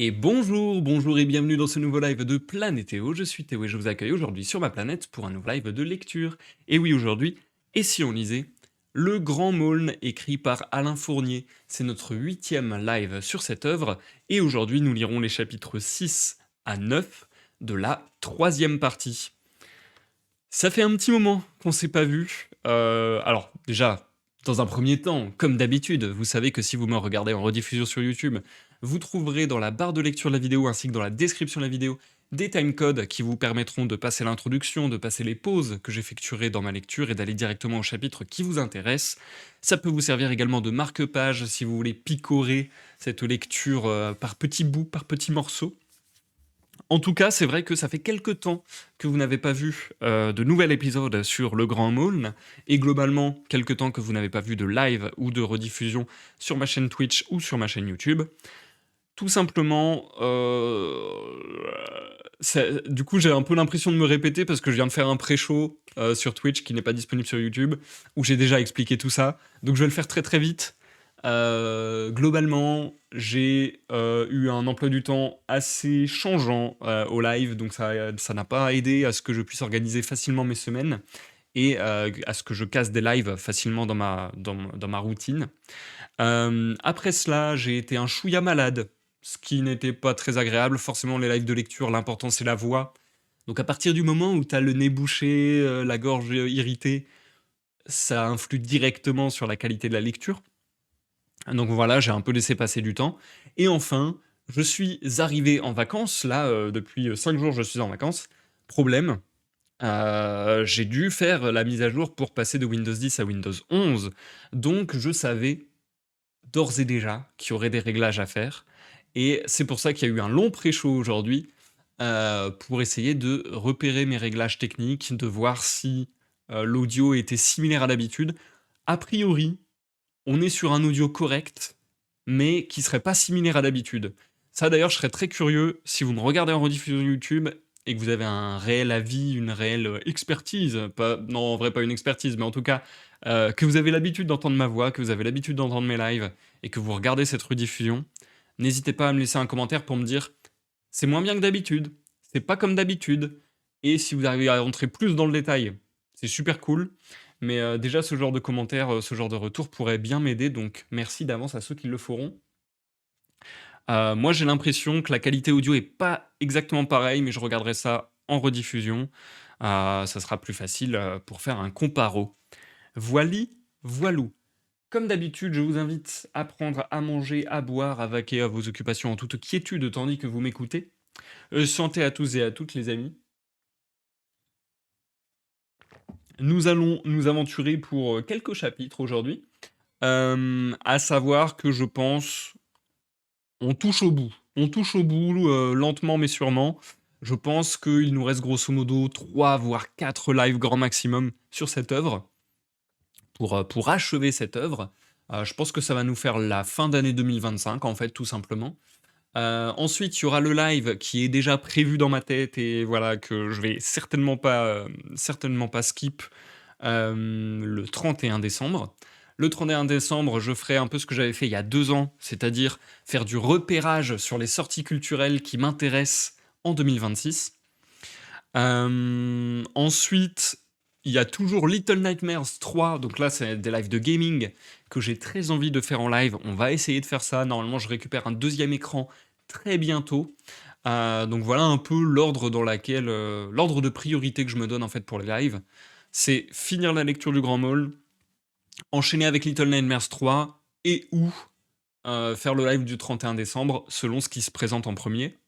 Et bonjour, bonjour et bienvenue dans ce nouveau live de Planétéo. Je suis Théo et je vous accueille aujourd'hui sur ma planète pour un nouveau live de lecture. Et oui, aujourd'hui, et si on lisait Le Grand Maulne, écrit par Alain Fournier. C'est notre 8e live sur cette œuvre, et aujourd'hui nous lirons les chapitres 6 à 9 de la troisième partie. Ça fait un petit moment qu'on s'est pas vu. Alors déjà, dans un premier temps, comme d'habitude, vous savez que si vous me regardez en rediffusion sur YouTube, vous trouverez dans la barre de lecture de la vidéo ainsi que dans la description de la vidéo des timecodes qui vous permettront de passer l'introduction, de passer les pauses que j'effectuerai dans ma lecture et d'aller directement au chapitre qui vous intéresse. Ça peut vous servir également de marque-page si vous voulez picorer cette lecture par petits bouts, par petits morceaux. En tout cas, c'est vrai que ça fait quelque temps que vous n'avez pas vu de nouvel épisode sur Le Grand Maulne, et globalement, quelque temps que vous n'avez pas vu de live ou de rediffusion sur ma chaîne Twitch ou sur ma chaîne YouTube. Tout simplement, du coup, j'ai un peu l'impression de me répéter parce que je viens de faire un pré-show sur Twitch qui n'est pas disponible sur YouTube, où j'ai déjà expliqué tout ça. Donc je vais le faire très très vite. Globalement, j'ai eu un emploi du temps assez changeant au live, donc ça n'a pas aidé à ce que je puisse organiser facilement mes semaines et à ce que je casse des lives facilement dans ma routine. Après cela, j'ai été un chouïa malade, ce qui n'était pas très agréable. Forcément, les lives de lecture, l'important c'est la voix. Donc à partir du moment où tu as le nez bouché, la gorge irritée, ça influe directement sur la qualité de la lecture. Donc voilà, j'ai un peu laissé passer du temps. Et enfin, je suis arrivé en vacances. Là, depuis 5 jours, je suis en vacances. Problème, j'ai dû faire la mise à jour pour passer de Windows 10 à Windows 11. Donc je savais d'ores et déjà qu'il y aurait des réglages à faire. Et c'est pour ça qu'il y a eu un long pré-show aujourd'hui pour essayer de repérer mes réglages techniques, de voir si l'audio était similaire à d'habitude. A priori, on est sur un audio correct, mais qui serait pas similaire à d'habitude. Ça d'ailleurs, je serais très curieux si vous me regardez en rediffusion YouTube et que vous avez un réel avis, une réelle expertise, pas, non en vrai pas une expertise, mais en tout cas que vous avez l'habitude d'entendre ma voix, que vous avez l'habitude d'entendre mes lives et que vous regardez cette rediffusion, n'hésitez pas à me laisser un commentaire pour me dire c'est moins bien que d'habitude, c'est pas comme d'habitude, et si vous arrivez à rentrer plus dans le détail, c'est super cool. Mais déjà, ce genre de commentaires, ce genre de retour pourrait bien m'aider, donc merci d'avance à ceux qui le feront. Moi, j'ai l'impression que la qualité audio est pas exactement pareille, mais je regarderai ça en rediffusion. Ça sera plus facile pour faire un comparo. Voili, voilou. Comme d'habitude, je vous invite à prendre à manger, à boire, à vaquer à vos occupations en toute quiétude tandis que vous m'écoutez. Santé à tous et à toutes, les amis. Nous allons nous aventurer pour quelques chapitres aujourd'hui. À savoir que je pense, on touche au bout. On touche au bout, lentement mais sûrement. Je pense qu'il nous reste grosso modo 3 voire 4 lives grand maximum sur cette œuvre, pour achever cette œuvre. Je pense que ça va nous faire la fin d'année 2025 en fait, tout simplement. Ensuite, il y aura le live qui est déjà prévu dans ma tête et voilà, que je vais certainement pas skip, le 31 décembre. Le 31 décembre, je ferai un peu ce que j'avais fait il y a 2 ans, c'est-à-dire faire du repérage sur les sorties culturelles qui m'intéressent en 2026. Ensuite, il y a toujours Little Nightmares 3, donc là, c'est des lives de gaming que j'ai très envie de faire en live. On va essayer de faire ça. Normalement, je récupère un deuxième écran très bientôt. Donc voilà un peu l'ordre de priorité que je me donne en fait pour les lives. C'est finir la lecture du Grand Maul, enchaîner avec Little Nightmares 3 et ou faire le live du 31 décembre selon ce qui se présente en premier.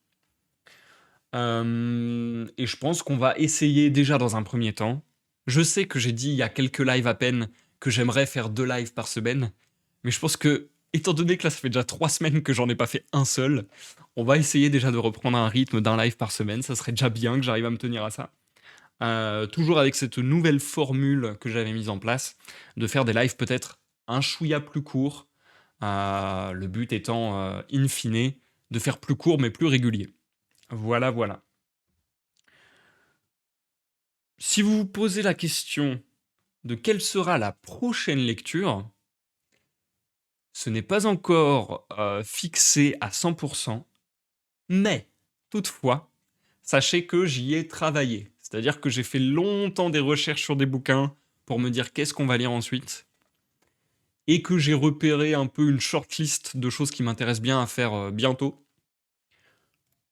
Et je pense qu'on va essayer déjà dans un premier temps. Je sais que j'ai dit il y a quelques lives à peine que j'aimerais faire 2 lives par semaine, mais je pense que, étant donné que là ça fait déjà 3 semaines que j'en ai pas fait un seul, on va essayer déjà de reprendre un rythme d'un live par semaine. Ça serait déjà bien que j'arrive à me tenir à ça. Toujours avec cette nouvelle formule que j'avais mise en place, de faire des lives peut-être un chouïa plus courts, le but étant, in fine, de faire plus court mais plus régulier. Voilà, voilà. Si vous vous posez la question de quelle sera la prochaine lecture, ce n'est pas encore fixé à 100%. Mais, toutefois, sachez que j'y ai travaillé. C'est-à-dire que j'ai fait longtemps des recherches sur des bouquins pour me dire qu'est-ce qu'on va lire ensuite, et que j'ai repéré un peu une shortlist de choses qui m'intéressent bien à faire bientôt.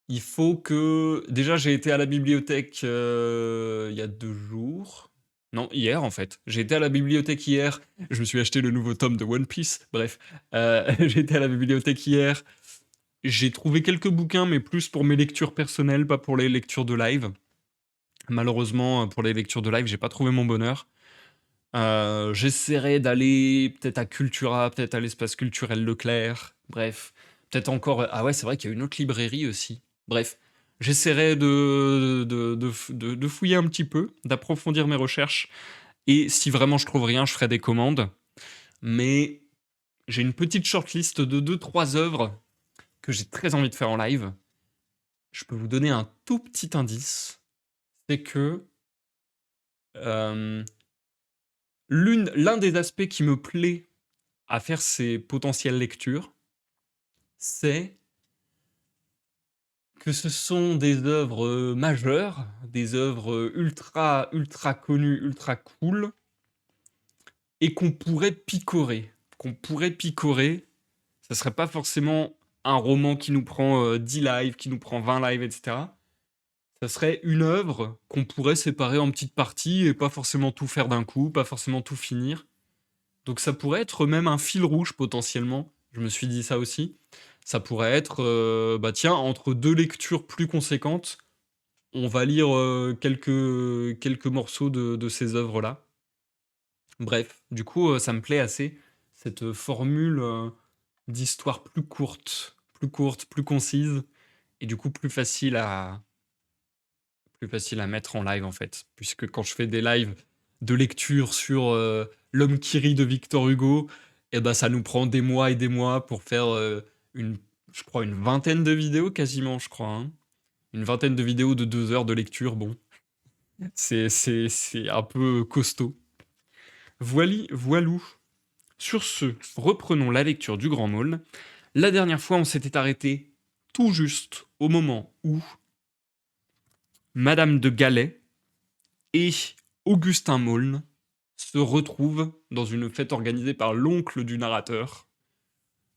Il faut que... Déjà, j'ai été à la bibliothèque il y a 2 jours. Non, hier en fait. J'ai été à la bibliothèque hier. Je me suis acheté le nouveau tome de One Piece. Bref, j'ai été à la bibliothèque hier. J'ai trouvé quelques bouquins, mais plus pour mes lectures personnelles, pas pour les lectures de live. Malheureusement, pour les lectures de live, j'ai pas trouvé mon bonheur. J'essaierai d'aller peut-être à Cultura, peut-être à l'espace culturel Leclerc. Bref, peut-être encore. Ah ouais, c'est vrai qu'il y a une autre librairie aussi. Bref, j'essaierai de fouiller un petit peu, d'approfondir mes recherches. Et si vraiment je trouve rien, je ferai des commandes. Mais j'ai une petite shortlist de 2 3 œuvres que j'ai très envie de faire en live. Je peux vous donner un tout petit indice. C'est que euh, l'un des aspects qui me plaît à faire ces potentielles lectures, c'est que ce sont des œuvres majeures, des œuvres ultra, ultra connues, ultra cool, et qu'on pourrait picorer. Qu'on pourrait picorer. Ça serait pas forcément un roman qui nous prend 10 lives, qui nous prend 20 lives, etc. Ça serait une œuvre qu'on pourrait séparer en petites parties et pas forcément tout faire d'un coup, pas forcément tout finir. Donc ça pourrait être même un fil rouge potentiellement. Je me suis dit ça aussi. Ça pourrait être, bah tiens, entre 2 lectures plus conséquentes, on va lire quelques morceaux de ces œuvres-là. Bref, du coup, ça me plaît assez, cette formule d'histoire plus courte, plus concise, et du coup plus facile à mettre en live en fait. Puisque quand je fais des lives de lecture sur L'homme qui rit de Victor Hugo, et ben ça nous prend des mois et des mois pour faire une, je crois, une vingtaine de vidéos quasiment, je crois, hein. Une vingtaine de vidéos de 2 heures de lecture, bon, c'est un peu costaud. Voilou. Sur ce, reprenons la lecture du Grand Maulne. La dernière fois, on s'était arrêté tout juste au moment où Madame de Galais et Augustin Maulne se retrouvent dans une fête organisée par l'oncle du narrateur.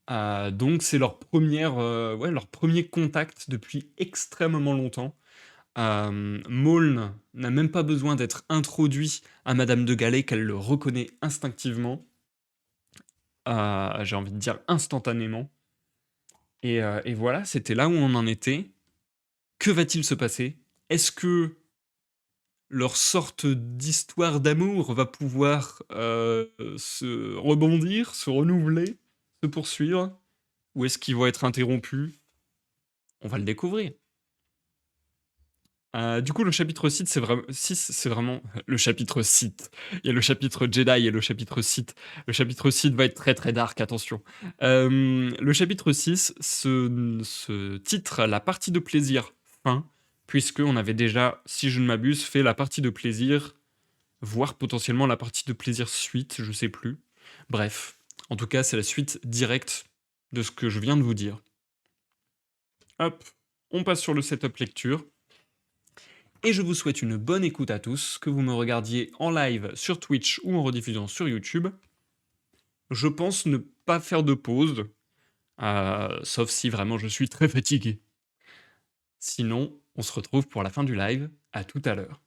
Donc c'est leur premier contact depuis extrêmement longtemps. Maulne n'a même pas besoin d'être introduit à Madame de Galais qu'elle le reconnaît instinctivement. J'ai envie de dire instantanément. Et voilà, c'était là où on en était. Que va-t-il se passer? Est-ce que leur sorte d'histoire d'amour va pouvoir se rebondir, se renouveler, se poursuivre? Ou est-ce qu'ils vont être interrompus? On va le découvrir. Du coup, le chapitre 6, c'est vraiment le chapitre Sith. Il y a le chapitre Jedi et le chapitre Sith. Le chapitre Sith va être très très dark, attention. Le chapitre 6 se titre La partie de plaisir fin, puisqu'on avait déjà, si je ne m'abuse, fait la partie de plaisir, voire potentiellement la partie de plaisir suite, je sais plus. Bref, en tout cas, c'est la suite directe de ce que je viens de vous dire. Hop, on passe sur le setup lecture. Et je vous souhaite une bonne écoute à tous, que vous me regardiez en live sur Twitch ou en rediffusion sur YouTube. Je pense ne pas faire de pause, sauf si vraiment je suis très fatigué. Sinon, on se retrouve pour la fin du live. À tout à l'heure.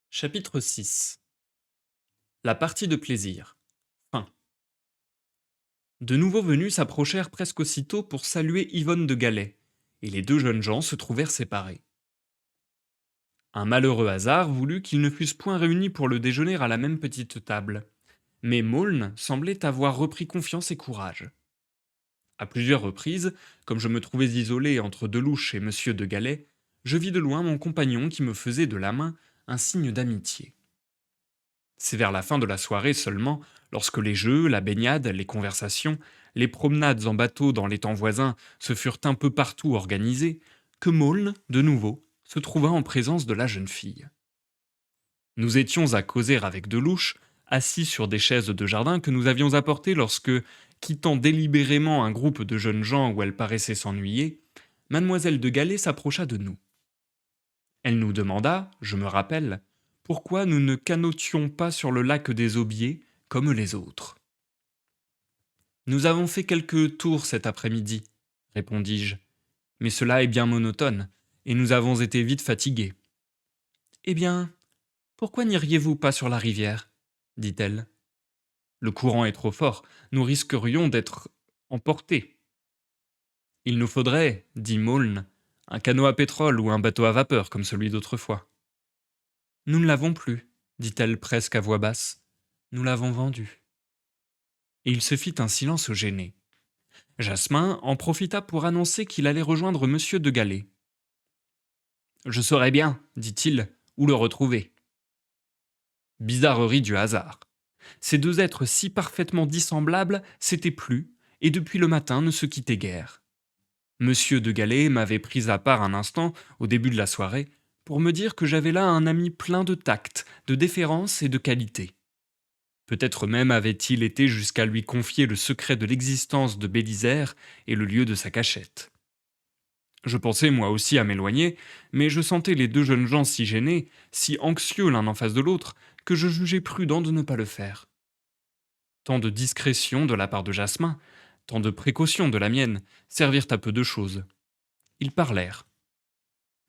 Chapitre 6. La partie de plaisir. Fin. De nouveaux venus s'approchèrent presque aussitôt pour saluer Yvonne de Galais, et les 2 jeunes gens se trouvèrent séparés. Un malheureux hasard voulut qu'ils ne fussent point réunis pour le déjeuner à la même petite table. Mais Maulne semblait avoir repris confiance et courage. À plusieurs reprises, comme je me trouvais isolé entre Delouche et Monsieur de Galais, je vis de loin mon compagnon qui me faisait de la main un signe d'amitié. C'est vers la fin de la soirée seulement, lorsque les jeux, la baignade, les conversations, les promenades en bateau dans les temps voisins se furent un peu partout organisés, que Maulne, de nouveau, se trouva en présence de la jeune fille. Nous étions à causer avec Delouche, assis sur des chaises de jardin que nous avions apportées lorsque, Quittant délibérément un groupe de jeunes gens où elle paraissait s'ennuyer, mademoiselle de Galais s'approcha de nous. Elle nous demanda, je me rappelle, pourquoi nous ne canotions pas sur le lac des Aubiers comme les autres. Nous avons fait quelques tours cet après-midi, répondis-je, mais cela est bien monotone, et nous avons été vite fatigués. Eh bien, pourquoi n'iriez-vous pas sur la rivière dit-elle. Le courant est trop fort, nous risquerions d'être emportés. Il nous faudrait, dit Maulne, un canot à pétrole ou un bateau à vapeur comme celui d'autrefois. Nous ne l'avons plus, dit-elle presque à voix basse. Nous l'avons vendu. Et il se fit un silence gêné. Jasmin en profita pour annoncer qu'il allait rejoindre monsieur de Galais. Je saurais bien, dit-il, où le retrouver. Bizarrerie du hasard. Ces deux êtres si parfaitement dissemblables s'étaient plu, et depuis le matin ne se quittaient guère. Monsieur de Galais m'avait pris à part un instant, au début de la soirée, pour me dire que j'avais là un ami plein de tact, de déférence et de qualité. Peut-être même avait-il été jusqu'à lui confier le secret de l'existence de Bélisère et le lieu de sa cachette. Je pensais moi aussi à m'éloigner, mais je sentais les deux jeunes gens si gênés, si anxieux l'un en face de l'autre, que je jugeais prudent de ne pas le faire. Tant de discrétion de la part de Jasmin, tant de précaution de la mienne, servirent à peu de choses. Ils parlèrent.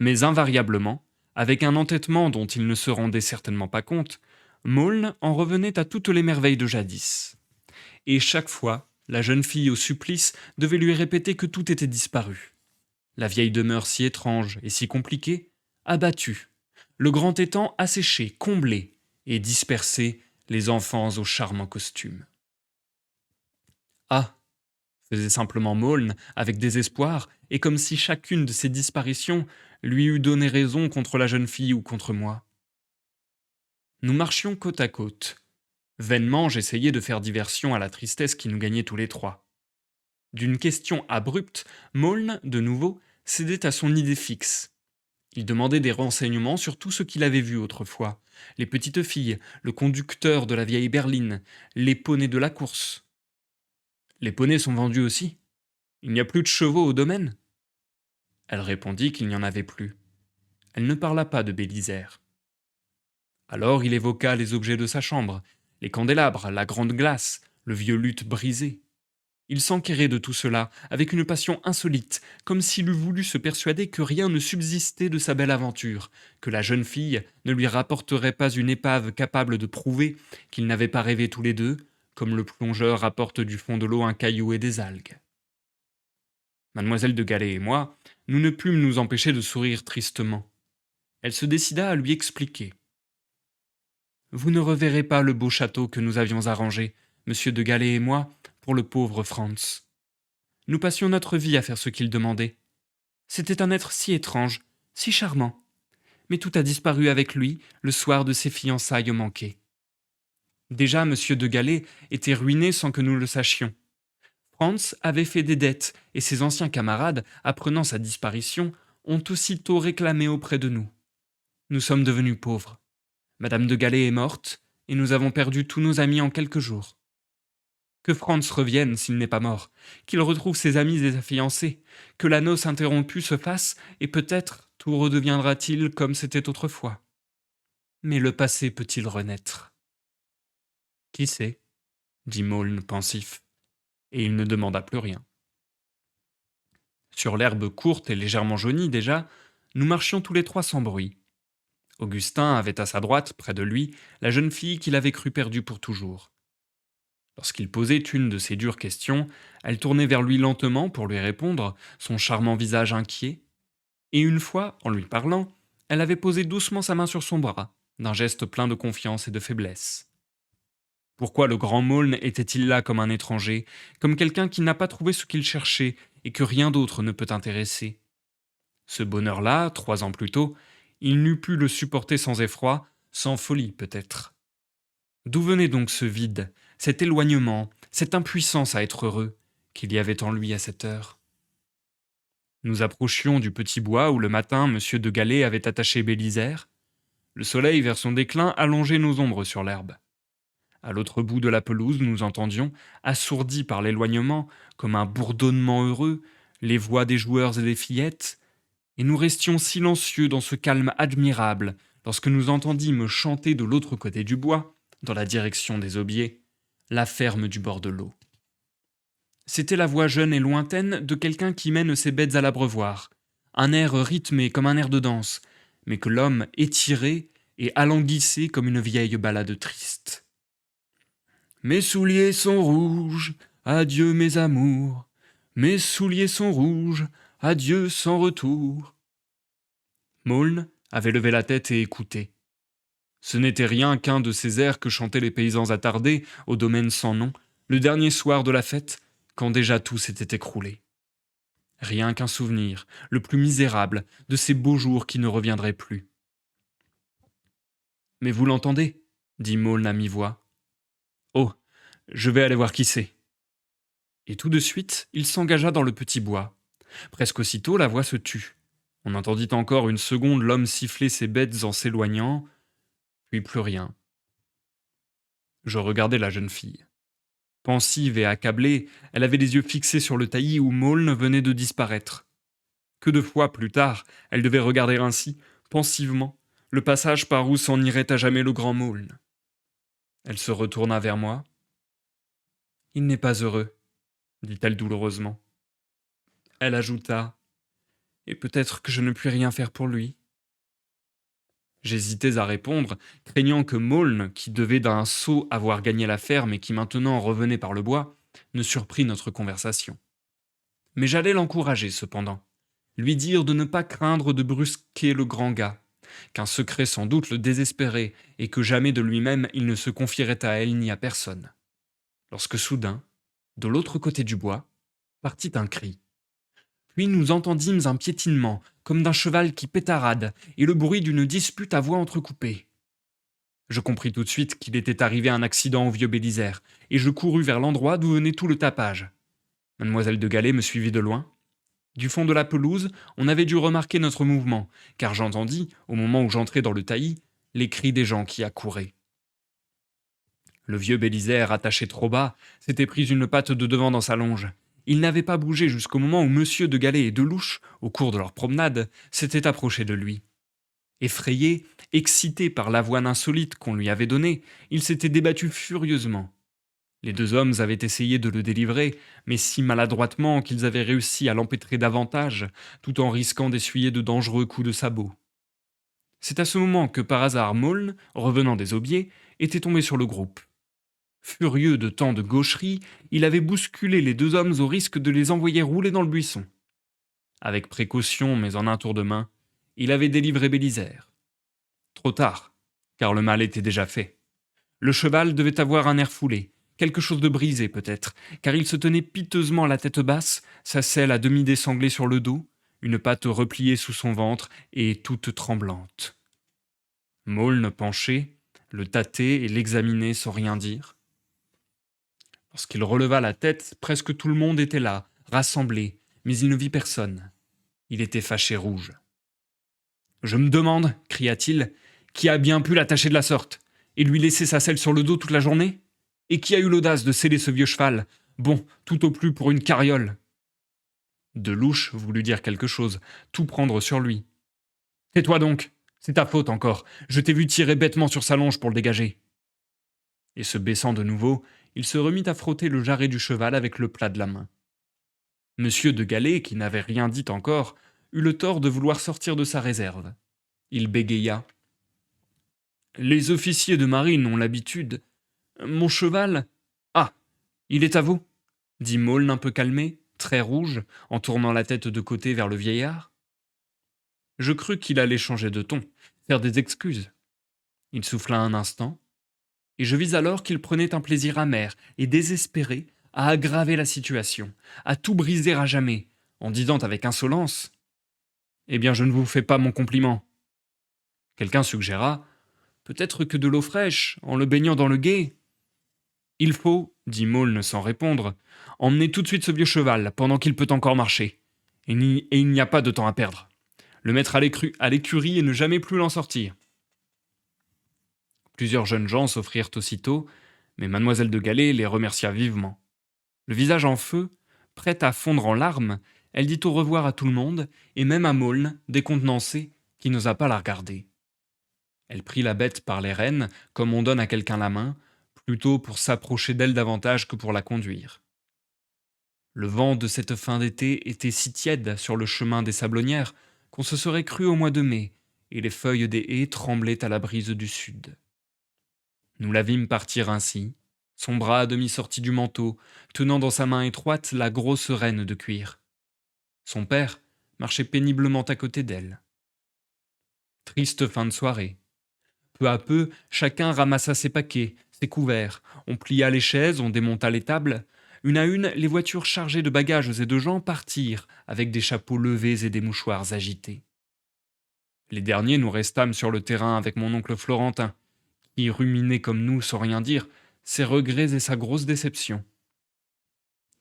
Mais invariablement, avec un entêtement dont ils ne se rendaient certainement pas compte, Maulne en revenait à toutes les merveilles de jadis. Et chaque fois, la jeune fille au supplice devait lui répéter que tout était disparu. La vieille demeure si étrange et si compliquée, abattue, le grand étang asséché, comblé, et dispersé les enfants aux charmants costumes. Ah, faisait simplement Maulne avec désespoir, et comme si chacune de ces disparitions lui eût donné raison contre la jeune fille ou contre moi. Nous marchions côte à côte. Vainement j'essayais de faire diversion à la tristesse qui nous gagnait tous les trois. D'une question abrupte, Maulne, de nouveau, cédait à son idée fixe. Il demandait des renseignements sur tout ce qu'il avait vu autrefois. Les petites filles, le conducteur de la vieille berline, les poneys de la course. Les poneys sont vendus aussi. Il n'y a plus de chevaux au domaine. Elle répondit qu'il n'y en avait plus. Elle ne parla pas de Bélisère. Alors il évoqua les objets de sa chambre, les candélabres, la grande glace, le vieux luth brisé. Il s'enquérait de tout cela avec une passion insolite, comme s'il eût voulu se persuader que rien ne subsistait de sa belle aventure, que la jeune fille ne lui rapporterait pas une épave capable de prouver qu'ils n'avaient pas rêvé tous les deux, comme le plongeur rapporte du fond de l'eau un caillou et des algues. Mademoiselle de Galais et moi, nous ne pûmes nous empêcher de sourire tristement. Elle se décida à lui expliquer. Vous ne reverrez pas le beau château que nous avions arrangé, monsieur de Galais et moi, pour le pauvre Franz. Nous passions notre vie à faire ce qu'il demandait. C'était un être si étrange, si charmant. Mais tout a disparu avec lui le soir de ses fiançailles manquées. Déjà, monsieur de Galais était ruiné sans que nous le sachions. Franz avait fait des dettes, et ses anciens camarades, apprenant sa disparition, ont aussitôt réclamé auprès de nous. Nous sommes devenus pauvres. Madame de Galais est morte, et nous avons perdu tous nos amis en quelques jours. Que Franz revienne s'il n'est pas mort, qu'il retrouve ses amis et sa fiancée, que la noce interrompue se fasse, et peut-être tout redeviendra-t-il comme c'était autrefois. Mais le passé peut-il renaître? Qui sait? Dit Maulne pensif, et il ne demanda plus rien. Sur l'herbe courte et légèrement jaunie déjà, nous marchions tous les trois sans bruit. Augustin avait à sa droite, près de lui, la jeune fille qu'il avait cru perdue pour toujours. Lorsqu'il posait une de ces dures questions, elle tournait vers lui lentement pour lui répondre, son charmant visage inquiet. Et une fois, en lui parlant, elle avait posé doucement sa main sur son bras, d'un geste plein de confiance et de faiblesse. Pourquoi le grand Maulne était-il là comme un étranger, comme quelqu'un qui n'a pas trouvé ce qu'il cherchait et que rien d'autre ne peut intéresser? Ce bonheur-là, 3 ans plus tôt, il n'eût pu le supporter sans effroi, sans folie peut-être. D'où venait donc ce vide, cet éloignement, cette impuissance à être heureux qu'il y avait en lui à cette heure? Nous approchions du petit bois où le matin monsieur de Galais avait attaché Bélisère. Le soleil vers son déclin allongeait nos ombres sur l'herbe. À l'autre bout de la pelouse, nous entendions, assourdis par l'éloignement, comme un bourdonnement heureux, les voix des joueurs et des fillettes, et nous restions silencieux dans ce calme admirable lorsque nous entendîmes chanter de l'autre côté du bois, dans la direction des aubiers, la ferme du bord de l'eau. C'était la voix jeune et lointaine de quelqu'un qui mène ses bêtes à l'abreuvoir, un air rythmé comme un air de danse, mais que l'homme étirait et alanguissait comme une vieille ballade triste. Mes souliers sont rouges, adieu mes amours, mes souliers sont rouges, adieu sans retour. Maulne avait levé la tête et écouté. Ce n'était rien qu'un de ces airs que chantaient les paysans attardés au domaine sans nom, le dernier soir de la fête, quand déjà tout s'était écroulé. Rien qu'un souvenir, le plus misérable, de ces beaux jours qui ne reviendraient plus. Mais vous l'entendez dit Maulne à mi-voix. Oh, je vais aller voir qui c'est. Et tout de suite, il s'engagea dans le petit bois. Presque aussitôt, la voix se tut. On entendit encore une seconde l'homme siffler ses bêtes en s'éloignant, puis plus rien. Je regardais la jeune fille. Pensive et accablée, elle avait les yeux fixés sur le taillis où Maulne venait de disparaître. Que de fois plus tard, elle devait regarder ainsi, pensivement, le passage par où s'en irait à jamais le grand Maulne. Elle se retourna vers moi. Il n'est pas heureux, dit-elle douloureusement. Elle ajouta, et peut-être que je ne puis rien faire pour lui. J'hésitais à répondre, craignant que Maulne, qui devait d'un saut avoir gagné la ferme et qui maintenant revenait par le bois, ne surprît notre conversation. Mais j'allais l'encourager cependant, lui dire de ne pas craindre de brusquer le grand gars, qu'un secret sans doute le désespérait et que jamais de lui-même il ne se confierait à elle ni à personne. Lorsque soudain, de l'autre côté du bois, partit un cri. Puis nous entendîmes un piétinement, comme d'un cheval qui pétarade, et le bruit d'une dispute à voix entrecoupée. Je compris tout de suite qu'il était arrivé un accident au vieux Bélisaire, et je courus vers l'endroit d'où venait tout le tapage. Mademoiselle de Galais me suivit de loin. Du fond de la pelouse, on avait dû remarquer notre mouvement, car j'entendis, au moment où j'entrais dans le taillis, les cris des gens qui accouraient. Le vieux Bélisaire, attaché trop bas, s'était pris une patte de devant dans sa longe. Il n'avait pas bougé jusqu'au moment où Monsieur de Galais et Delouche, au cours de leur promenade, s'étaient approchés de lui. Effrayé, excité par l'avoine insolite qu'on lui avait donnée, il s'était débattu furieusement. Les deux hommes avaient essayé de le délivrer, mais si maladroitement qu'ils avaient réussi à l'empêtrer davantage, tout en risquant d'essuyer de dangereux coups de sabot. C'est à ce moment que par hasard Maulne, revenant des aubiers, était tombé sur le groupe. Furieux de tant de gaucherie, il avait bousculé les deux hommes au risque de les envoyer rouler dans le buisson. Avec précaution, mais en un tour de main, il avait délivré Bélisaire. Trop tard, car le mal était déjà fait. Le cheval devait avoir un air foulé, quelque chose de brisé peut-être, car il se tenait piteusement la tête basse, sa selle à demi désanglée sur le dos, une patte repliée sous son ventre et toute tremblante. Maulne penché, le tâtait et l'examinait sans rien dire. Lorsqu'il releva la tête, presque tout le monde était là, rassemblé, mais il ne vit personne. Il était fâché rouge. Je me demande, cria-t-il, qui a bien pu l'attacher de la sorte, et lui laisser sa selle sur le dos toute la journée? Et qui a eu l'audace de sceller ce vieux cheval, bon, tout au plus pour une carriole? Delouche voulut dire quelque chose, tout prendre sur lui. Tais-toi donc, c'est ta faute encore, je t'ai vu tirer bêtement sur sa longe pour le dégager. Et se baissant de nouveau, il se remit à frotter le jarret du cheval avec le plat de la main. Monsieur de Galais, qui n'avait rien dit encore, eut le tort de vouloir sortir de sa réserve. Il bégaya. Les officiers de marine ont l'habitude. Mon cheval. Ah, il est à vous, dit Maulne un peu calmé, très rouge, en tournant la tête de côté vers le vieillard. Je crus qu'il allait changer de ton, faire des excuses. Il souffla un instant, et je vis alors qu'il prenait un plaisir amer et désespéré à aggraver la situation, à tout briser à jamais, en disant avec insolence « Eh bien, je ne vous fais pas mon compliment. » Quelqu'un suggéra « Peut-être que de l'eau fraîche, en le baignant dans le gué. » Il faut, dit Maulne sans répondre, emmener tout de suite ce vieux cheval, pendant qu'il peut encore marcher. Et il n'y a pas de temps à perdre. Le mettre à l'écurie et ne jamais plus l'en sortir. Plusieurs jeunes gens s'offrirent aussitôt, Mais mademoiselle de Galais les remercia vivement. Le visage en feu, prête à fondre en larmes, elle dit au revoir à tout le monde, et même à Maulne, décontenancé, qui n'osa pas la regarder. Elle prit la bête par les rênes, comme on donne à quelqu'un la main, plutôt pour s'approcher d'elle davantage que pour la conduire. Le vent de cette fin d'été était si tiède sur le chemin des Sablonnières qu'on se serait cru au mois de mai, et les feuilles des haies tremblaient à la brise du sud. Nous la vîmes partir ainsi, son bras à demi sorti du manteau, tenant dans sa main étroite la grosse rêne de cuir. Son père marchait péniblement à côté d'elle. Triste fin de soirée. Peu à peu, chacun ramassa ses paquets, ses couverts. On plia les chaises, on démonta les tables. Une à une, les voitures chargées de bagages et de gens partirent, avec des chapeaux levés et des mouchoirs agités. Les derniers, nous restâmes sur le terrain avec mon oncle Florentin, qui ruminait comme nous sans rien dire, ses regrets et sa grosse déception.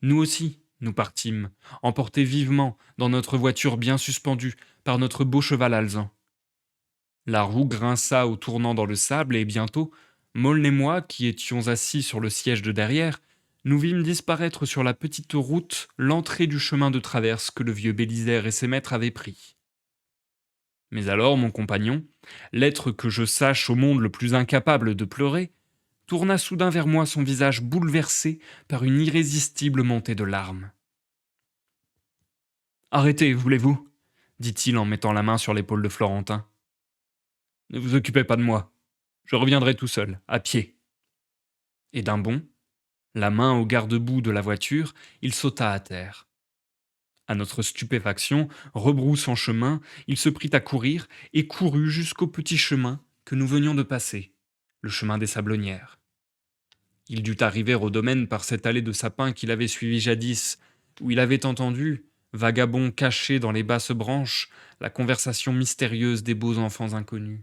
Nous aussi, nous partîmes, emportés vivement dans notre voiture bien suspendue par notre beau cheval alezan. La roue grinça au tournant dans le sable et bientôt, Moln et moi, qui étions assis sur le siège de derrière, nous vîmes disparaître sur la petite route l'entrée du chemin de traverse que le vieux Bélisaire et ses maîtres avaient pris. Mais alors mon compagnon, l'être que je sache au monde le plus incapable de pleurer, tourna soudain vers moi son visage bouleversé par une irrésistible montée de larmes. Arrêtez, voulez-vous dit-il en mettant la main sur l'épaule de Florentin. Ne vous occupez pas de moi. Je reviendrai tout seul, à pied. Et d'un bond, la main au garde-boue de la voiture, il sauta à terre. À notre stupéfaction, rebroussant chemin, il se prit à courir et courut jusqu'au petit chemin que nous venions de passer, le chemin des Sablonnières. Il dut arriver au domaine par cette allée de sapins qu'il avait suivie jadis, où il avait entendu, vagabond caché dans les basses branches, la conversation mystérieuse des beaux enfants inconnus.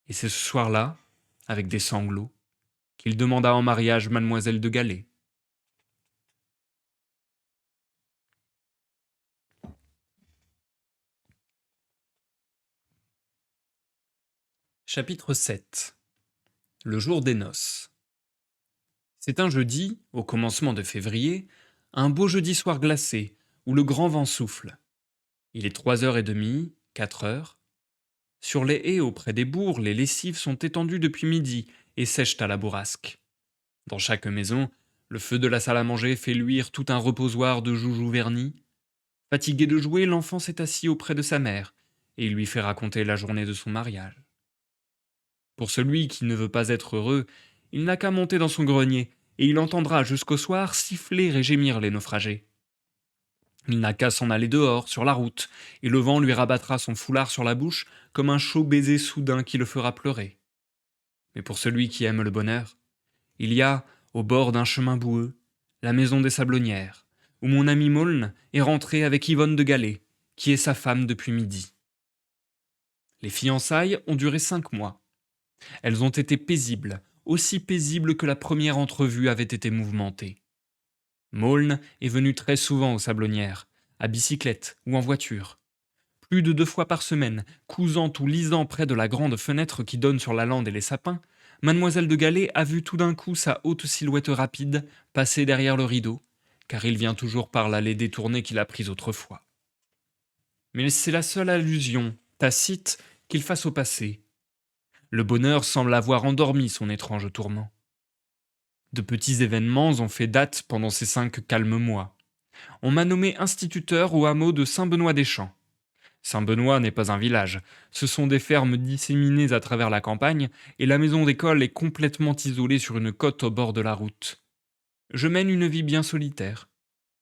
Et c'est ce soir-là, avec des sanglots, qu'il demanda en mariage mademoiselle de Galais. Chapitre 7. Le jour des noces. C'est un jeudi, au commencement de février, un beau jeudi soir glacé, où le grand vent souffle. Il est 3h30, 4 heures. Sur les haies auprès des bourgs, les lessives sont étendues depuis midi et sèchent à la bourrasque. Dans chaque maison, le feu de la salle à manger fait luire tout un reposoir de joujoux vernis. Fatigué de jouer, l'enfant s'est assis auprès de sa mère et il lui fait raconter la journée de son mariage. Pour celui qui ne veut pas être heureux, il n'a qu'à monter dans son grenier et il entendra jusqu'au soir siffler et gémir les naufragés. Il n'a qu'à s'en aller dehors, sur la route, et le vent lui rabattra son foulard sur la bouche comme un chaud baiser soudain qui le fera pleurer. Mais pour celui qui aime le bonheur, il y a, au bord d'un chemin boueux, la maison des Sablonnières, où mon ami Maulne est rentré avec Yvonne de Galais, qui est sa femme depuis midi. Les fiançailles ont duré 5 mois. Elles ont été paisibles, aussi paisibles que la première entrevue avait été mouvementée. Maulne est venu très souvent aux Sablonnières, à bicyclette ou en voiture. Plus de 2 fois par semaine, cousant ou lisant près de la grande fenêtre qui donne sur la lande et les sapins, mademoiselle de Galais a vu tout d'un coup sa haute silhouette rapide passer derrière le rideau, car il vient toujours par l'allée détournée qu'il a prise autrefois. Mais c'est la seule allusion, tacite, qu'il fasse au passé. Le bonheur semble avoir endormi son étrange tourment. De petits événements ont fait date pendant ces 5 calmes mois. On m'a nommé instituteur au hameau de Saint-Benoît-des-Champs. Saint-Benoît n'est pas un village, ce sont des fermes disséminées à travers la campagne, et la maison d'école est complètement isolée sur une côte au bord de la route. Je mène une vie bien solitaire.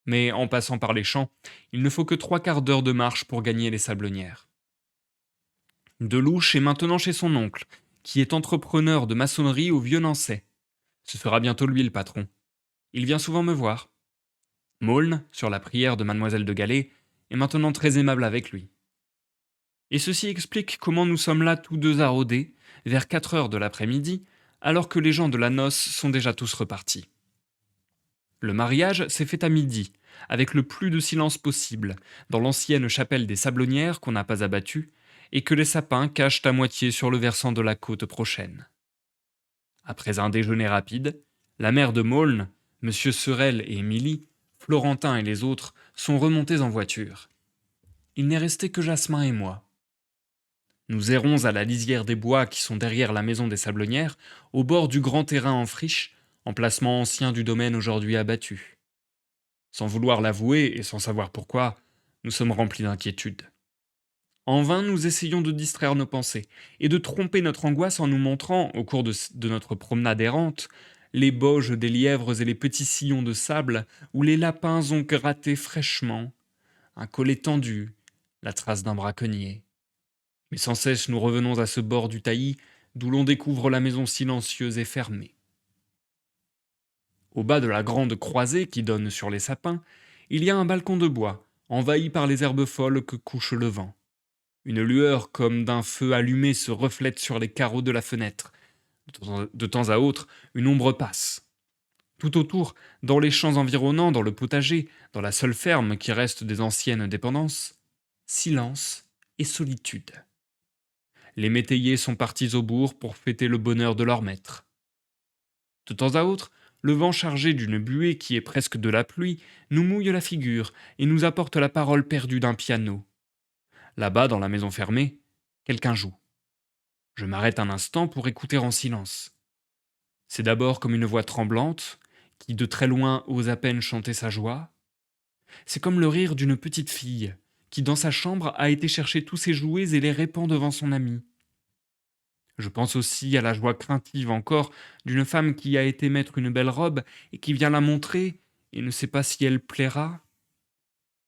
Mais en passant par les champs, il ne faut que 3/4 d'heure de marche pour gagner les Sablonnières. Delouche est maintenant chez son oncle, qui est entrepreneur de maçonnerie au Vieux-Nançay. Ce sera bientôt lui le patron. Il vient souvent me voir. Maulne, sur la prière de mademoiselle de Galais, est maintenant très aimable avec lui. Et ceci explique comment nous sommes là tous deux à rôder, vers 4 heures de l'après-midi, alors que les gens de la noce sont déjà tous repartis. Le mariage s'est fait à midi, avec le plus de silence possible, dans l'ancienne chapelle des Sablonnières qu'on n'a pas abattue, et que les sapins cachent à moitié sur le versant de la côte prochaine. Après un déjeuner rapide, la mère de Maulne, Monsieur Sorel et Émilie, Florentin et les autres sont remontés en voiture. Il n'est resté que Jasmin et moi. Nous errons à la lisière des bois qui sont derrière la maison des Sablonnières, au bord du grand terrain en friche, emplacement ancien du domaine aujourd'hui abattu. Sans vouloir l'avouer et sans savoir pourquoi, nous sommes remplis d'inquiétude. En vain, nous essayons de distraire nos pensées et de tromper notre angoisse en nous montrant, au cours de notre promenade errante, les boges des lièvres et les petits sillons de sable où les lapins ont gratté fraîchement, un collet tendu, la trace d'un braconnier. Mais sans cesse, nous revenons à ce bord du taillis d'où l'on découvre la maison silencieuse et fermée. Au bas de la grande croisée qui donne sur les sapins, il y a un balcon de bois, envahi par les herbes folles que couche le vent. Une lueur comme d'un feu allumé se reflète sur les carreaux de la fenêtre. De temps à autre, une ombre passe. Tout autour, dans les champs environnants, dans le potager, dans la seule ferme qui reste des anciennes dépendances, silence et solitude. Les métayers sont partis au bourg pour fêter le bonheur de leur maître. De temps à autre, le vent chargé d'une buée qui est presque de la pluie nous mouille la figure et nous apporte la parole perdue d'un piano. Là-bas, dans la maison fermée, quelqu'un joue. Je m'arrête un instant pour écouter en silence. C'est d'abord comme une voix tremblante, qui de très loin ose à peine chanter sa joie. C'est comme le rire d'une petite fille, qui dans sa chambre a été chercher tous ses jouets et les répand devant son ami. Je pense aussi à la joie craintive encore d'une femme qui a été mettre une belle robe et qui vient la montrer et ne sait pas si elle plaira.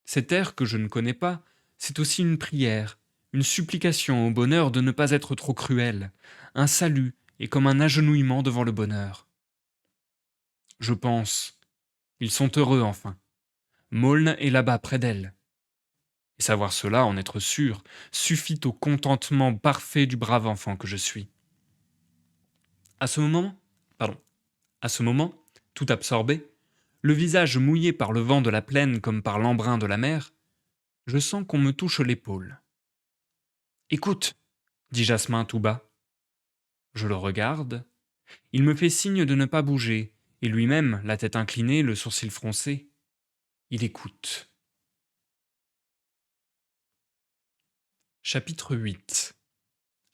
Cet air que je ne connais pas, c'est aussi une prière, une supplication au bonheur de ne pas être trop cruel, un salut et comme un agenouillement devant le bonheur. Je pense, ils sont heureux enfin. Maulne est là-bas près d'elle. Et savoir cela, en être sûr, suffit au contentement parfait du brave enfant que je suis. À ce moment, pardon, à ce moment, tout absorbé, le visage mouillé par le vent de la plaine comme par l'embrun de la mer, je sens qu'on me touche l'épaule. Écoute, dit Jasmin tout bas. Je le regarde. Il me fait signe de ne pas bouger, et lui-même, la tête inclinée, le sourcil froncé, il écoute. Chapitre 8.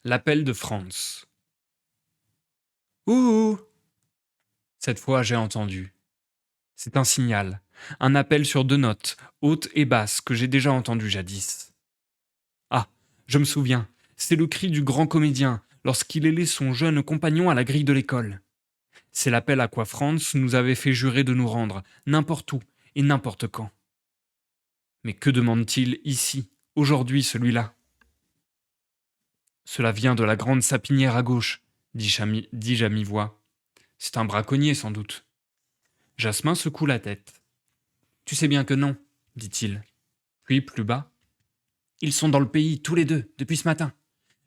L'appel de Franz. Ouh! Cette fois, j'ai entendu. C'est un signal, un appel sur 2 notes, haute et basse, que j'ai déjà entendu jadis. Ah, je me souviens, c'est le cri du grand comédien, lorsqu'il hélait son jeune compagnon à la grille de l'école. C'est l'appel à quoi Franz nous avait fait jurer de nous rendre, n'importe où et n'importe quand. Mais que demande-t-il ici, aujourd'hui, celui-là? Cela vient de la grande sapinière à gauche, dis-je à mi-voix. C'est un braconnier, sans doute. Jasmin secoue la tête. Tu sais bien que non, dit-il. Puis, plus bas. Ils sont dans le pays, tous les deux, depuis ce matin.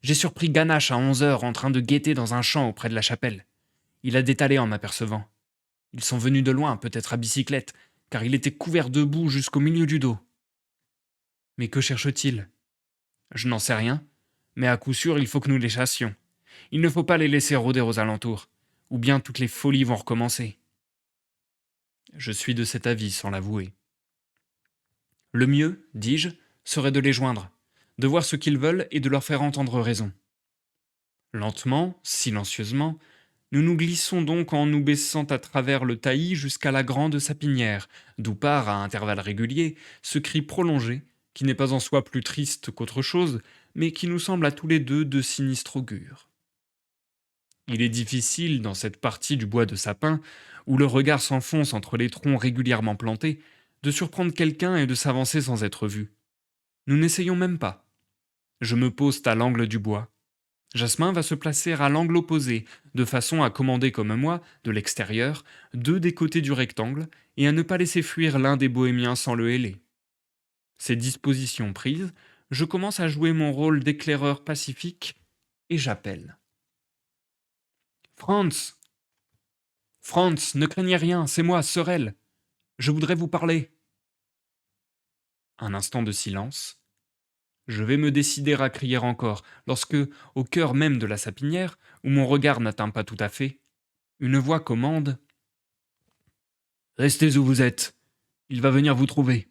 J'ai surpris Ganache à 11 heures en train de guetter dans un champ auprès de la chapelle. Il a détalé en m'apercevant. Ils sont venus de loin, peut-être à bicyclette, car il était couvert de boue jusqu'au milieu du dos. Mais que cherche-t-il? Je n'en sais rien, mais à coup sûr, il faut que nous les chassions. Il ne faut pas les laisser rôder aux alentours, ou bien toutes les folies vont recommencer. Je suis de cet avis, sans l'avouer. Le mieux, dis-je, serait de les joindre, de voir ce qu'ils veulent et de leur faire entendre raison. Lentement, silencieusement, nous nous glissons donc en nous baissant à travers le taillis jusqu'à la grande sapinière, d'où part, à intervalles réguliers, ce cri prolongé, qui n'est pas en soi plus triste qu'autre chose, mais qui nous semble à tous les deux de sinistre augure. Il est difficile, dans cette partie du bois de sapin, où le regard s'enfonce entre les troncs régulièrement plantés, de surprendre quelqu'un et de s'avancer sans être vu. Nous n'essayons même pas. Je me poste à l'angle du bois. Jasmin va se placer à l'angle opposé, de façon à commander comme moi, de l'extérieur, 2 des côtés du rectangle, et à ne pas laisser fuir l'un des bohémiens sans le héler. Ces dispositions prises, je commence à jouer mon rôle d'éclaireur pacifique, et j'appelle. Franz! Franz, ne craignez rien, c'est moi, Sorel. Je voudrais vous parler. Un instant de silence. Je vais me décider à crier encore, lorsque, au cœur même de la sapinière, où mon regard n'atteint pas tout à fait, Une voix commande: Restez où vous êtes, il va venir vous trouver.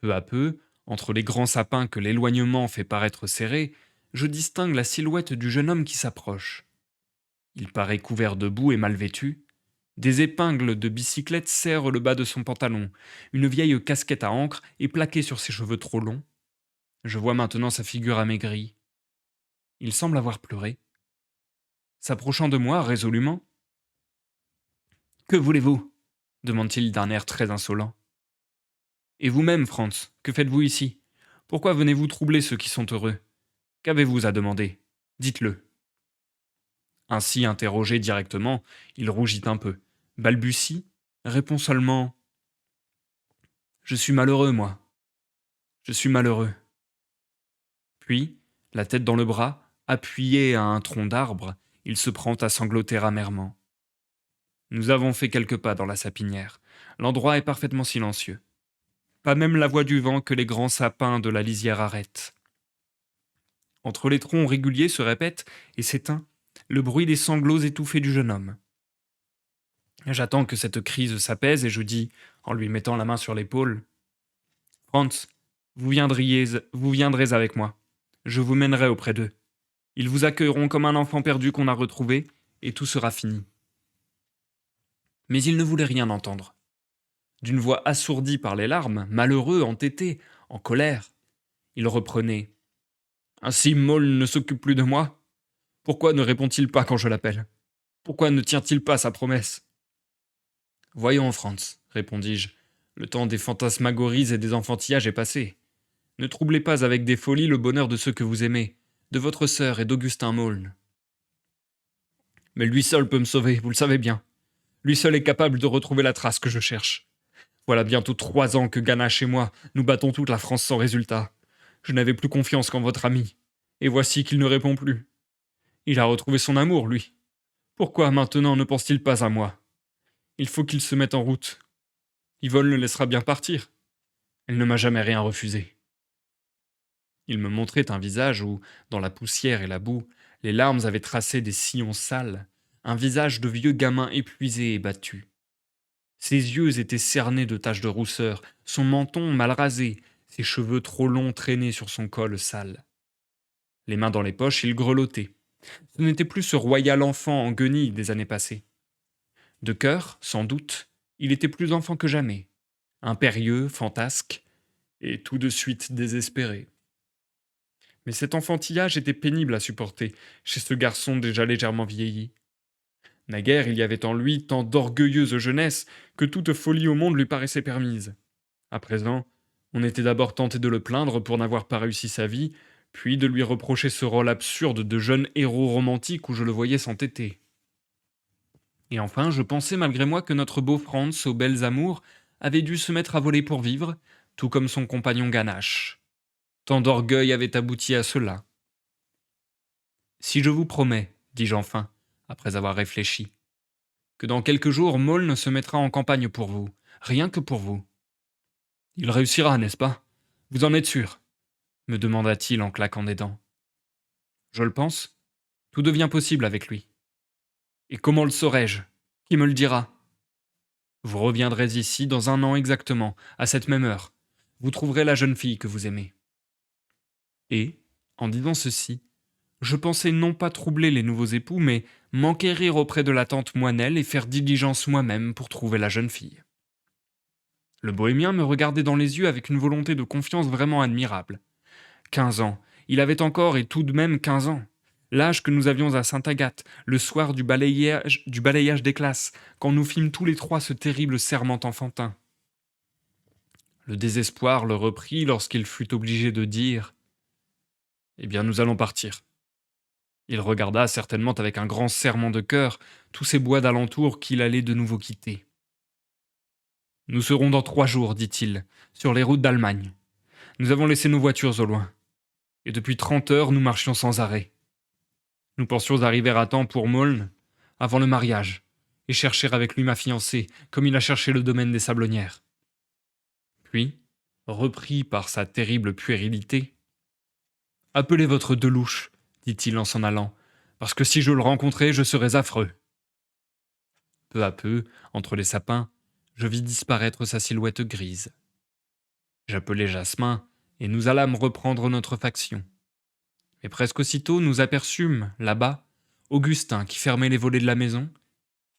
Peu à peu, entre les grands sapins que l'éloignement fait paraître serrés, je distingue la silhouette du jeune homme qui s'approche. Il paraît couvert de boue et mal vêtu. Des épingles de bicyclette serrent le bas de son pantalon. Une vieille casquette à encre est plaquée sur ses cheveux trop longs. Je vois maintenant sa figure amaigrie. Il semble avoir pleuré. S'approchant de moi résolument: Que voulez-vous demande-t-il d'un air très insolent. Et vous-même, Franz, que faites-vous ici? Pourquoi venez-vous troubler ceux qui sont heureux? Qu'avez-vous à demander? Dites-le. Ainsi interrogé directement, il rougit un peu, balbutie, répond seulement: Je suis malheureux, moi. Je suis malheureux. Puis, la tête dans le bras, appuyé à un tronc d'arbre, il se prend à sangloter amèrement. Nous avons fait quelques pas dans la sapinière. L'endroit est parfaitement silencieux. Pas même la voix du vent que les grands sapins de la lisière arrêtent. Entre les troncs réguliers se répète et s'éteint le bruit des sanglots étouffés du jeune homme. J'attends que cette crise s'apaise et je dis, en lui mettant la main sur l'épaule: Franz, vous viendrez avec moi. Je vous mènerai auprès d'eux. Ils vous accueilleront comme un enfant perdu qu'on a retrouvé, et tout sera fini. Mais il ne voulait rien entendre. D'une voix assourdie par les larmes, malheureux, entêté, en colère, il reprenait: Ainsi Maul ne s'occupe plus de moi? Pourquoi ne répond-il pas quand je l'appelle? Pourquoi ne tient-il pas sa promesse? Voyons, Franz, répondis-je, le temps des fantasmagories et des enfantillages est passé. Ne troublez pas avec des folies le bonheur de ceux que vous aimez, de votre sœur et d'Augustin Maulne. Mais lui seul peut me sauver, vous le savez bien. Lui seul est capable de retrouver la trace que je cherche. Voilà bientôt 3 ans que Ganache et moi, nous battons toute la France sans résultat. Je n'avais plus confiance qu'en votre ami. Et voici qu'il ne répond plus. Il a retrouvé son amour, lui. Pourquoi maintenant ne pense-t-il pas à moi? Il faut qu'il se mette en route. Yvonne le laissera bien partir. Elle ne m'a jamais rien refusé. Il me montrait un visage où, dans la poussière et la boue, les larmes avaient tracé des sillons sales, un visage de vieux gamin épuisé et battu. Ses yeux étaient cernés de taches de rousseur, son menton mal rasé, ses cheveux trop longs traînaient sur son col sale. Les mains dans les poches, il grelottait. Ce n'était plus ce royal enfant en guenilles des années passées. De cœur, sans doute, il était plus enfant que jamais, impérieux, fantasque, et tout de suite désespéré. Mais cet enfantillage était pénible à supporter chez ce garçon déjà légèrement vieilli. Naguère, il y avait en lui tant d'orgueilleuse jeunesse que toute folie au monde lui paraissait permise. À présent, on était d'abord tenté de le plaindre pour n'avoir pas réussi sa vie, puis de lui reprocher ce rôle absurde de jeune héros romantique où je le voyais s'entêter. Et enfin, je pensais malgré moi que notre beau Franz, aux belles amours, avait dû se mettre à voler pour vivre, tout comme son compagnon Ganache. Tant d'orgueil avait abouti à cela. Si je vous promets, dis-je enfin, après avoir réfléchi, que dans quelques jours Maulne se mettra en campagne pour vous, rien que pour vous. Il réussira, n'est-ce pas? Vous en êtes sûr? Me demanda-t-il en claquant des dents. Je le pense. Tout devient possible avec lui. Et comment le saurai-je? Qui me le dira? Vous reviendrez ici dans 1 an exactement, à cette même heure. Vous trouverez la jeune fille que vous aimez. Et, en disant ceci, je pensais non pas troubler les nouveaux époux, mais m'enquérir auprès de la tante Moinelle et faire diligence moi-même pour trouver la jeune fille. Le bohémien me regardait dans les yeux avec une volonté de confiance vraiment admirable. 15 ans, il avait encore et tout de même 15 ans. L'âge que nous avions à Sainte-Agathe, le soir du balayage des classes, quand nous fîmes tous les 3 ce terrible serment enfantin. Le désespoir le reprit lorsqu'il fut obligé de dire: Eh bien, nous allons partir. Il regarda certainement avec un grand serrement de cœur tous ces bois d'alentour qu'il allait de nouveau quitter. Nous serons dans 3 jours, dit-il, sur les routes d'Allemagne. Nous avons laissé nos voitures au loin. Et depuis 30 heures, nous marchions sans arrêt. Nous pensions arriver à temps pour Maulne, avant le mariage, et chercher avec lui ma fiancée, comme il a cherché le domaine des Sablonnières. Puis, repris par sa terrible puérilité, « Appelez votre Delouche, dit-il en s'en allant, parce que si je le rencontrais, je serais affreux. Peu à peu, entre les sapins, je vis disparaître sa silhouette grise. J'appelai Jasmin, et nous allâmes reprendre notre faction. Mais presque aussitôt, nous aperçûmes, là-bas, Augustin qui fermait les volets de la maison,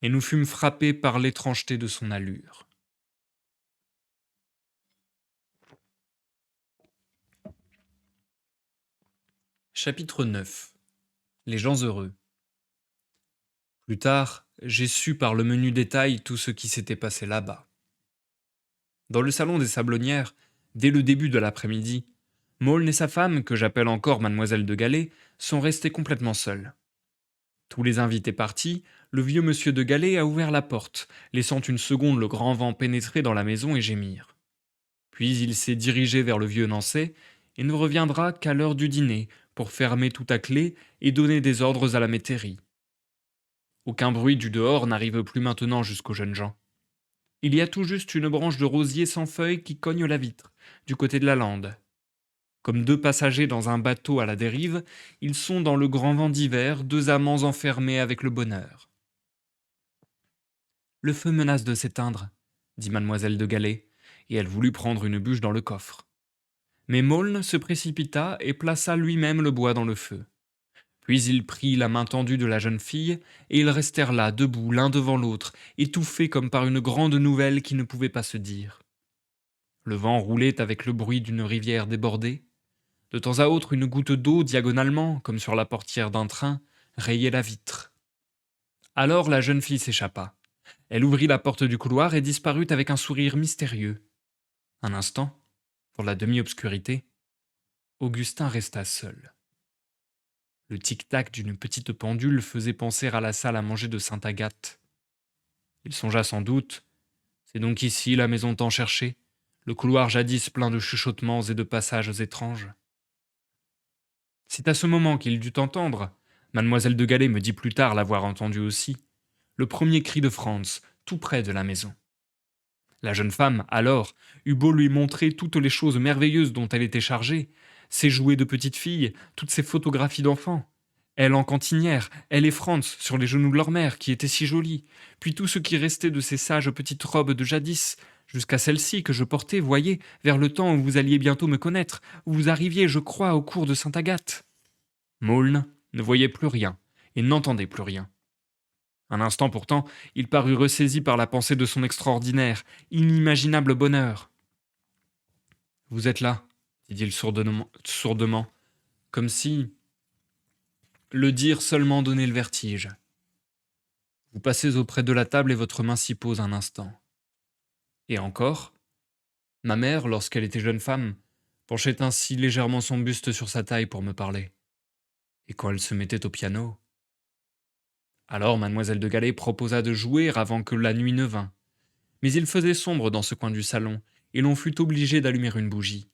et nous fûmes frappés par l'étrangeté de son allure. Chapitre 9. Les gens heureux. Plus tard, j'ai su par le menu détail tout ce qui s'était passé là-bas. Dans le salon des Sablonnières, dès le début de l'après-midi, Maulne et sa femme, que j'appelle encore Mademoiselle de Galais, sont restés complètement seuls. Tous les invités partis, le vieux monsieur de Galais a ouvert la porte, laissant une seconde le grand vent pénétrer dans la maison et gémir. Puis il s'est dirigé vers le vieux Nancet et ne reviendra qu'à l'heure du dîner pour fermer tout à clé et donner des ordres à la métairie. Aucun bruit du dehors n'arrive plus maintenant jusqu'aux jeunes gens. Il y a tout juste une branche de rosier sans feuilles qui cogne la vitre, du côté de la lande. Comme deux passagers dans un bateau à la dérive, ils sont dans le grand vent d'hiver, deux amants enfermés avec le bonheur. Le feu menace de s'éteindre, dit mademoiselle de Galais, et elle voulut prendre une bûche dans le coffre. Mais Maulne se précipita et plaça lui-même le bois dans le feu. Puis il prit la main tendue de la jeune fille, et ils restèrent là, debout, l'un devant l'autre, étouffés comme par une grande nouvelle qui ne pouvait pas se dire. Le vent roulait avec le bruit d'une rivière débordée. De temps à autre, une goutte d'eau, diagonalement, comme sur la portière d'un train, rayait la vitre. Alors la jeune fille s'échappa. Elle ouvrit la porte du couloir et disparut avec un sourire mystérieux. Un instant, dans la demi-obscurité, Augustin resta seul. Le tic-tac d'une petite pendule faisait penser à la salle à manger de Sainte Agathe. Il songea sans doute, c'est donc ici la maison tant cherchée, le couloir jadis plein de chuchotements et de passages étranges. C'est à ce moment qu'il dut entendre, mademoiselle de Galais me dit plus tard l'avoir entendu aussi, le premier cri de Franz, tout près de la maison. La jeune femme, alors, eut beau lui montrer toutes les choses merveilleuses dont elle était chargée, ses jouets de petite fille, toutes ses photographies d'enfants. Elle en cantinière, elle et Franz sur les genoux de leur mère, qui était si jolie, puis tout ce qui restait de ces sages petites robes de jadis, jusqu'à celle-ci que je portais, voyez, vers le temps où vous alliez bientôt me connaître, où vous arriviez, je crois, au cours de Sainte Agathe. Maulne ne voyait plus rien, et n'entendait plus rien. Un instant pourtant, il parut ressaisi par la pensée de son extraordinaire, inimaginable bonheur. Vous êtes là, dit-il sourdement, comme si le dire seulement donnait le vertige. Vous passez auprès de la table et votre main s'y pose un instant. Et encore, ma mère, lorsqu'elle était jeune femme, penchait ainsi légèrement son buste sur sa taille pour me parler. Et quand elle se mettait au piano... Alors mademoiselle de Galais proposa de jouer avant que la nuit ne vînt. Mais il faisait sombre dans ce coin du salon, et l'on fut obligé d'allumer une bougie.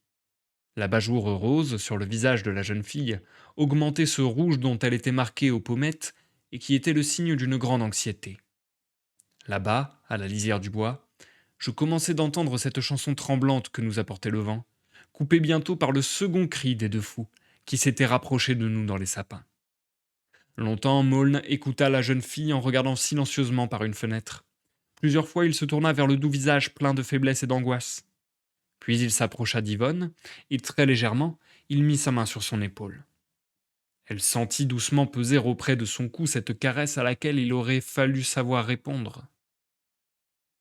L'abat-jour rose sur le visage de la jeune fille augmentait ce rouge dont elle était marquée aux pommettes et qui était le signe d'une grande anxiété. Là-bas, à la lisière du bois, je commençais d'entendre cette chanson tremblante que nous apportait le vent, coupée bientôt par le second cri des deux fous, qui s'étaient rapprochés de nous dans les sapins. Longtemps, Maulne écouta la jeune fille en regardant silencieusement par une fenêtre. Plusieurs fois, il se tourna vers le doux visage plein de faiblesse et d'angoisse. Puis il s'approcha d'Yvonne, et très légèrement, il mit sa main sur son épaule. Elle sentit doucement peser auprès de son cou cette caresse à laquelle il aurait fallu savoir répondre.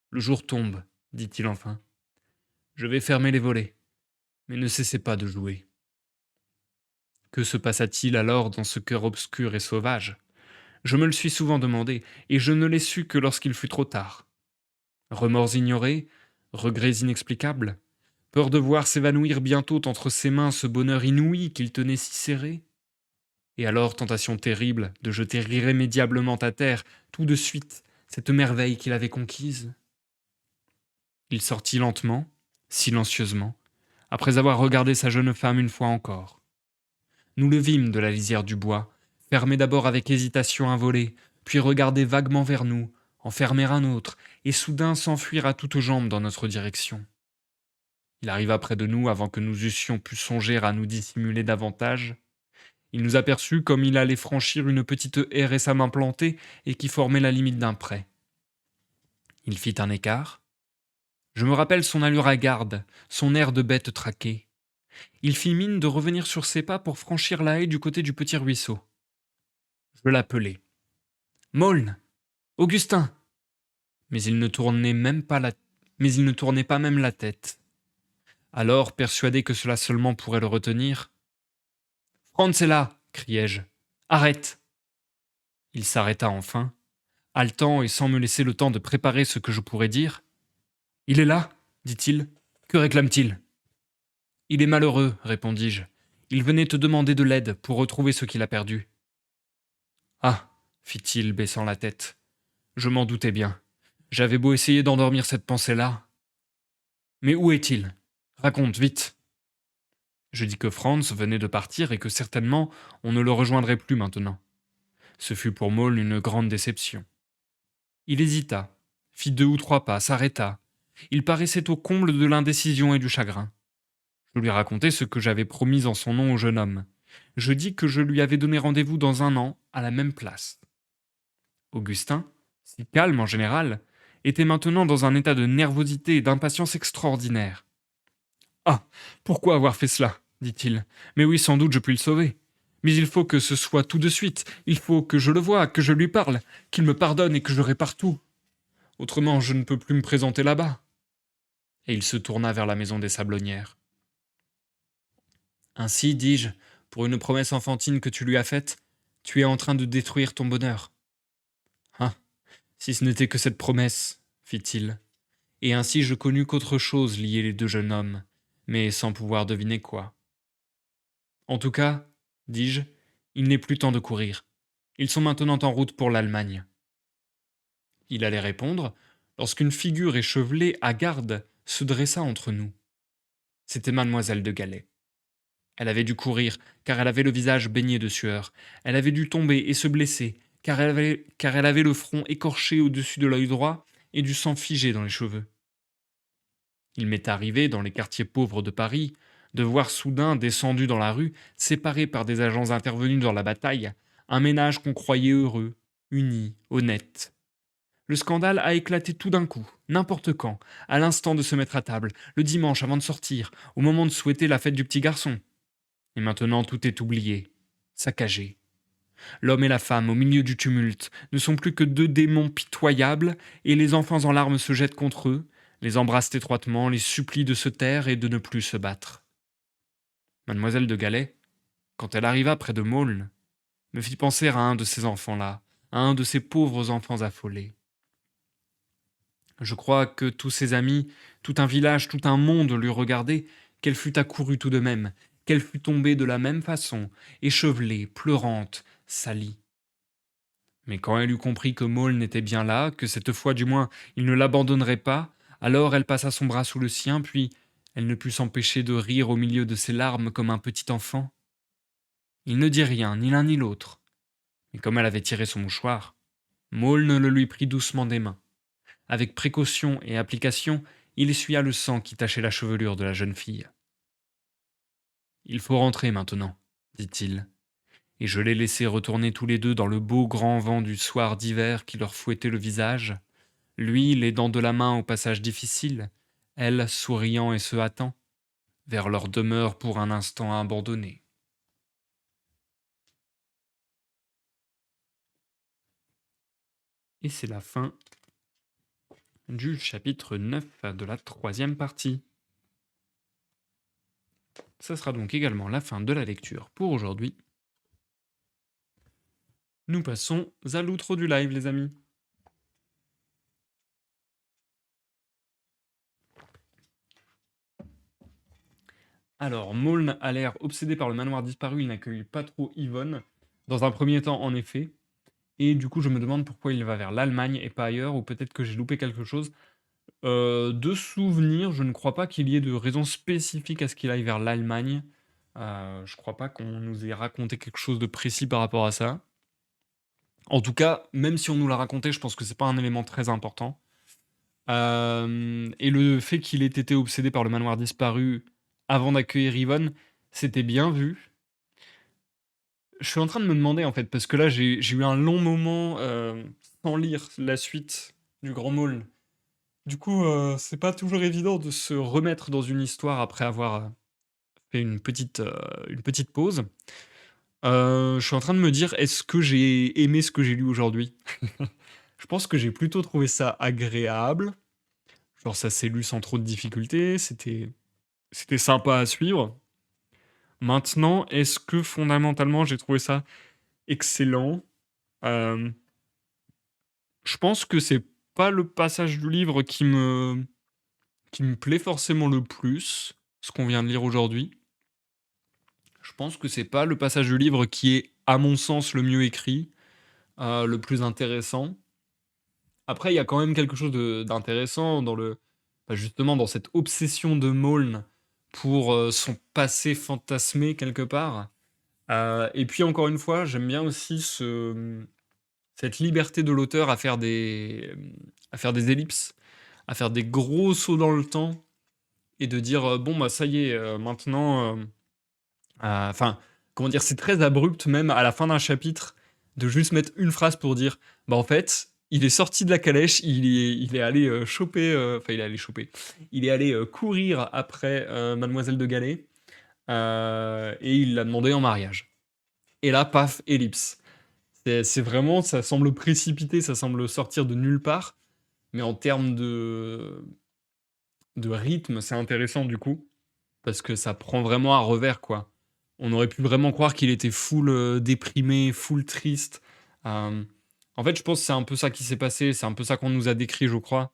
Le jour tombe, dit-il enfin. Je vais fermer les volets, mais ne cessez pas de jouer. Que se passa-t-il alors dans ce cœur obscur et sauvage ? Je me le suis souvent demandé, et je ne l'ai su que lorsqu'il fut trop tard. Remords ignorés, regrets inexplicables, peur de voir s'évanouir bientôt entre ses mains ce bonheur inouï qu'il tenait si serré. Et alors tentation terrible de jeter irrémédiablement à terre, tout de suite, cette merveille qu'il avait conquise. Il sortit lentement, silencieusement, après avoir regardé sa jeune femme une fois encore. Nous le vîmes de la lisière du bois, fermer d'abord avec hésitation un volet, puis regarder vaguement vers nous, en fermer un autre, et soudain s'enfuir à toutes jambes dans notre direction. Il arriva près de nous avant que nous eussions pu songer à nous dissimuler davantage. Il nous aperçut comme il allait franchir une petite haie récemment plantée et qui formait la limite d'un pré. Il fit un écart. Je me rappelle son allure hagarde, son air de bête traquée. Il fit mine de revenir sur ses pas pour franchir la haie du côté du petit ruisseau. Je l'appelai. Maulne! Augustin! Mais il ne tournait même pas la... Mais il ne tournait pas même la tête. Alors, persuadé que cela seulement pourrait le retenir, Franz est là! Criai-je. Arrête! Il s'arrêta enfin, haletant et sans me laisser le temps de préparer ce que je pourrais dire. Il est là, dit-il. Que réclame-t-il? Il est malheureux, répondis-je. Il venait te demander de l'aide pour retrouver ce qu'il a perdu. Ah, fit-il, baissant la tête. Je m'en doutais bien. J'avais beau essayer d'endormir cette pensée-là. Mais où est-il? Raconte, vite. Je dis que Franz venait de partir et que certainement on ne le rejoindrait plus maintenant. Ce fut pour Maul une grande déception. Il hésita, fit 2 ou 3 pas, s'arrêta. Il paraissait au comble de l'indécision et du chagrin. Je lui racontai ce que j'avais promis en son nom au jeune homme. Je dis que je lui avais donné rendez-vous dans 1 an, à la même place. Augustin, si calme en général, était maintenant dans un état de nervosité et d'impatience extraordinaire. Ah, pourquoi avoir fait cela? Dit-il. Mais oui, sans doute je puis le sauver. Mais il faut que ce soit tout de suite. Il faut que je le voie, que je lui parle, qu'il me pardonne et que je répare tout. Autrement, je ne peux plus me présenter là-bas. Et il se tourna vers la maison des Sablonnières. Ainsi, dis-je, pour une promesse enfantine que tu lui as faite, tu es en train de détruire ton bonheur. Ah, si ce n'était que cette promesse, fit-il. Et ainsi je connus qu'autre chose liait les 2 jeunes hommes, mais sans pouvoir deviner quoi. En tout cas, dis-je, il n'est plus temps de courir. Ils sont maintenant en route pour l'Allemagne. Il allait répondre lorsqu'une figure échevelée à garde se dressa entre nous. C'était mademoiselle de Galais. Elle avait dû courir, car elle avait le visage baigné de sueur. Elle avait dû tomber et se blesser, car elle avait le front écorché au-dessus de l'œil droit et du sang figé dans les cheveux. Il m'est arrivé, dans les quartiers pauvres de Paris, de voir soudain, descendu dans la rue, séparé par des agents intervenus dans la bataille, un ménage qu'on croyait heureux, uni, honnête. Le scandale a éclaté tout d'un coup, n'importe quand, à l'instant de se mettre à table, le dimanche avant de sortir, au moment de souhaiter la fête du petit garçon. Et maintenant tout est oublié, saccagé. L'homme et la femme, au milieu du tumulte, ne sont plus que 2 démons pitoyables, et les enfants en larmes se jettent contre eux, les embrassent étroitement, les supplient de se taire et de ne plus se battre. Mademoiselle de Galais, quand elle arriva près de Maulne, me fit penser à un de ces enfants-là, à un de ces pauvres enfants affolés. Je crois que tous ses amis, tout un village, tout un monde lui regardaient, qu'elle fût accourue tout de même, qu'elle fût tombée de la même façon, échevelée, pleurante, salie. Mais quand elle eut compris que Maulne était bien là, que cette fois du moins il ne l'abandonnerait pas, alors elle passa son bras sous le sien, puis elle ne put s'empêcher de rire au milieu de ses larmes comme un petit enfant. Il ne dit rien, ni l'un ni l'autre. Mais comme elle avait tiré son mouchoir, Maulne le lui prit doucement des mains. Avec précaution et application, il essuya le sang qui tachait la chevelure de la jeune fille. Il faut rentrer maintenant, dit-il, et je les laissai retourner tous les 2 dans le beau grand vent du soir d'hiver qui leur fouettait le visage, lui les dents de la main au passage difficile, elle souriant et se hâtant, vers leur demeure pour un instant abandonnée. Et c'est la fin du chapitre 9 de la 3e partie. Ça sera donc également la fin de la lecture pour aujourd'hui. Nous passons à l'outro du live, les amis. Alors, Maulne a l'air obsédé par le manoir disparu, il n'accueille pas trop Yvonne. Dans un premier temps, en effet. Et du coup, je me demande pourquoi il va vers l'Allemagne et pas ailleurs, ou peut-être que j'ai loupé quelque chose. De souvenir, je ne crois pas qu'il y ait de raison spécifique à ce qu'il aille vers l'Allemagne. Je crois pas qu'on nous ait raconté quelque chose de précis par rapport à ça. En tout cas, même si on nous l'a raconté, je pense que c'est pas un élément très important. Et le fait qu'il ait été obsédé par le manoir disparu avant d'accueillir Yvonne, c'était bien vu. Je suis en train de me demander en fait, parce que là j'ai eu un long moment sans lire la suite du Grand Maulne. Du coup, c'est pas toujours évident de se remettre dans une histoire après avoir, fait une petite pause. Je suis en train de me dire: «Est-ce que j'ai aimé ce que j'ai lu aujourd'hui?» Je pense que j'ai plutôt trouvé ça agréable, genre ça s'est lu sans trop de difficultés, c'était sympa à suivre. Maintenant, est-ce que fondamentalement j'ai trouvé ça excellent? Hem, je pense que c'est pas le passage du livre qui me plaît forcément le plus, ce qu'on vient de lire aujourd'hui. Je pense que c'est pas le passage du livre qui est, à mon sens, le mieux écrit, le plus intéressant. Après, il y a quand même quelque chose d'intéressant dans justement dans cette obsession de Maulne pour, son passé fantasmé quelque part. Et puis encore une fois, j'aime bien aussi cette liberté de l'auteur à faire des ellipses, à faire des gros sauts dans le temps et de dire, «Bon, bah, ça y est, maintenant, enfin, comment dire? C'est très abrupt même à la fin d'un chapitre de juste mettre une phrase pour dire: «Bah, en fait, il est sorti de la calèche, il est allé, choper, enfin il est allé choper, il est allé, courir après, mademoiselle de Gallet, et il l'a demandé en mariage» et là, paf, ellipse. C'est vraiment ça semble précipité, ça semble sortir de nulle part, mais en termes de rythme, c'est intéressant du coup. Parce que ça prend vraiment à revers, quoi. On aurait pu vraiment croire qu'il était full, déprimé, full triste. Hem, en fait, je pense que c'est un peu ça qui s'est passé, c'est un peu ça qu'on nous a décrit, je crois.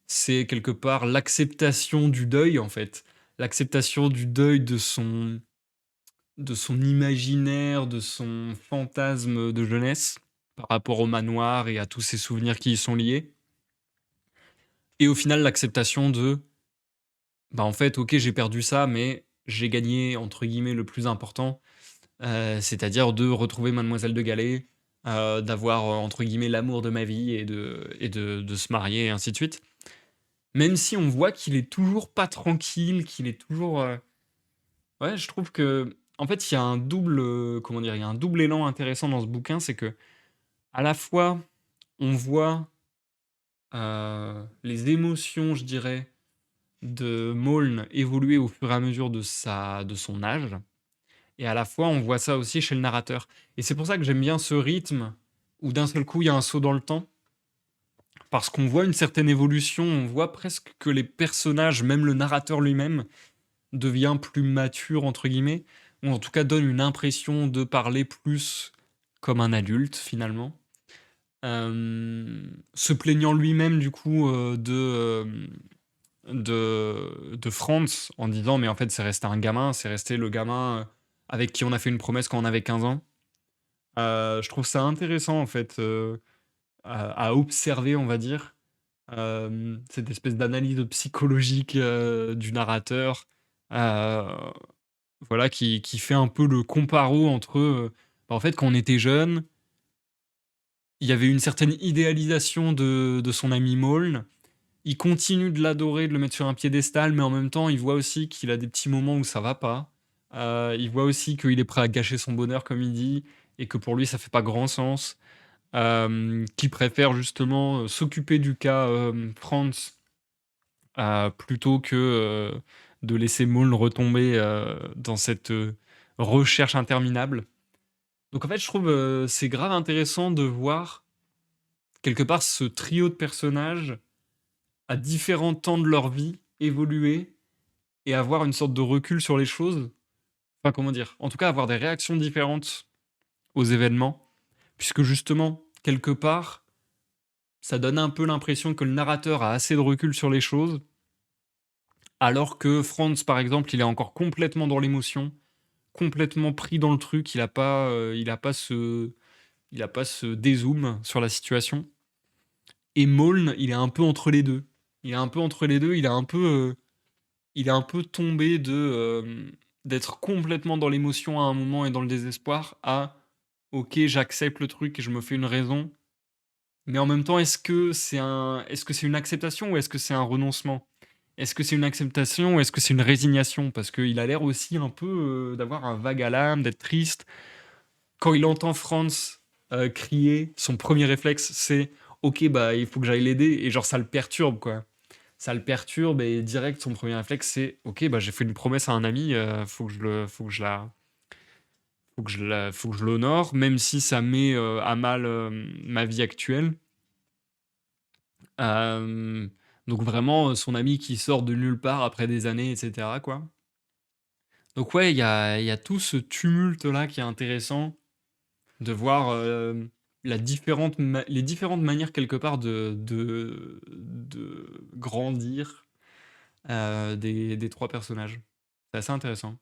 C'est quelque part l'acceptation du deuil, en fait. L'acceptation du deuil de son imaginaire, de son fantasme de jeunesse, par rapport au manoir et à tous ces souvenirs qui y sont liés et au final, l'acceptation de bah, en fait, OK, j'ai perdu ça, mais j'ai gagné entre guillemets «le plus important», c'est-à-dire de retrouver mademoiselle de Gallet, d'avoir, entre guillemets «l'amour de ma vie» et de se marier et ainsi de suite. Même si on voit qu'il est toujours pas tranquille, qu'il est toujours, ouais, je trouve que en fait, il y a un double, comment dire? Il y a un double élan intéressant dans ce bouquin, c'est que à la fois, on voit, les émotions, je dirais, de Maulne évoluer au fur et à mesure de son âge. Et à la fois, on voit ça aussi chez le narrateur. Et c'est pour ça que j'aime bien ce rythme où d'un seul coup, il y a un saut dans le temps. Parce qu'on voit une certaine évolution, on voit presque que les personnages, même le narrateur lui-même, devient plus mature, entre guillemets, ou en tout cas donne une impression de parler plus comme un adulte, finalement. Se plaignant lui-même, du coup, de Franz, en disant, mais en fait, c'est resté un gamin, c'est resté le gamin avec qui on a fait une promesse quand on avait 15 ans. Je trouve ça intéressant en fait, à observer, on va dire, cette espèce d'analyse psychologique, du narrateur, heu, voilà qui fait un peu le comparo entre, bah, en fait quand on était jeune, il y avait une certaine idéalisation de son ami Maulne. Il continue de l'adorer, de le mettre sur un piédestal, mais en même temps, il voit aussi qu'il a des petits moments où ça va pas. Il voit aussi qu'il est prêt à gâcher son bonheur comme il dit et que pour lui ça fait pas grand sens. Qui préfère justement, s'occuper du cas, Franz, plutôt que, de laisser Maulne retomber, dans cette, recherche interminable. Donc en fait, je trouve, c'est grave intéressant de voir, quelque part, ce trio de personnages à différents temps de leur vie évoluer et avoir une sorte de recul sur les choses. Enfin, comment dire? En tout cas, avoir des réactions différentes aux événements, puisque justement, quelque part, ça donne un peu l'impression que le narrateur a assez de recul sur les choses, alors que Franz, par exemple, il est encore complètement dans l'émotion, complètement pris dans le truc, il a pas ce dézoom sur la situation et Maulne, il est un peu entre les 2. Il est un peu entre les 2. Il est un peu tombé d'être complètement dans l'émotion à un moment et dans le désespoir à: «OK, j'accepte le truc et je me fais une raison». Mais en même temps, est-ce que c'est une acceptation ou est-ce que c'est un renoncement? Est-ce que c'est une acceptation ou est-ce que c'est une résignation? Parce qu'il a l'air aussi un peu, d'avoir un vague à l'âme, d'être triste. Quand il entend Franz, crier, son premier réflexe, c'est: «OK, bah, il faut que j'aille l'aider» et genre ça le perturbe, quoi. ça le perturbe et direct, son premier réflexe, c'est: «OK, bah, j'ai fait une promesse à un ami, faut que je l'honore, même si ça met, à mal, ma vie actuelle». Hem, donc vraiment, son ami qui sort de nulle part après des années et cetera, quoi. Donc ouais, il y a tout ce tumulte-là qui est intéressant de voir, les différentes manières quelque part de grandir, des 3 personnages. C'est assez intéressant.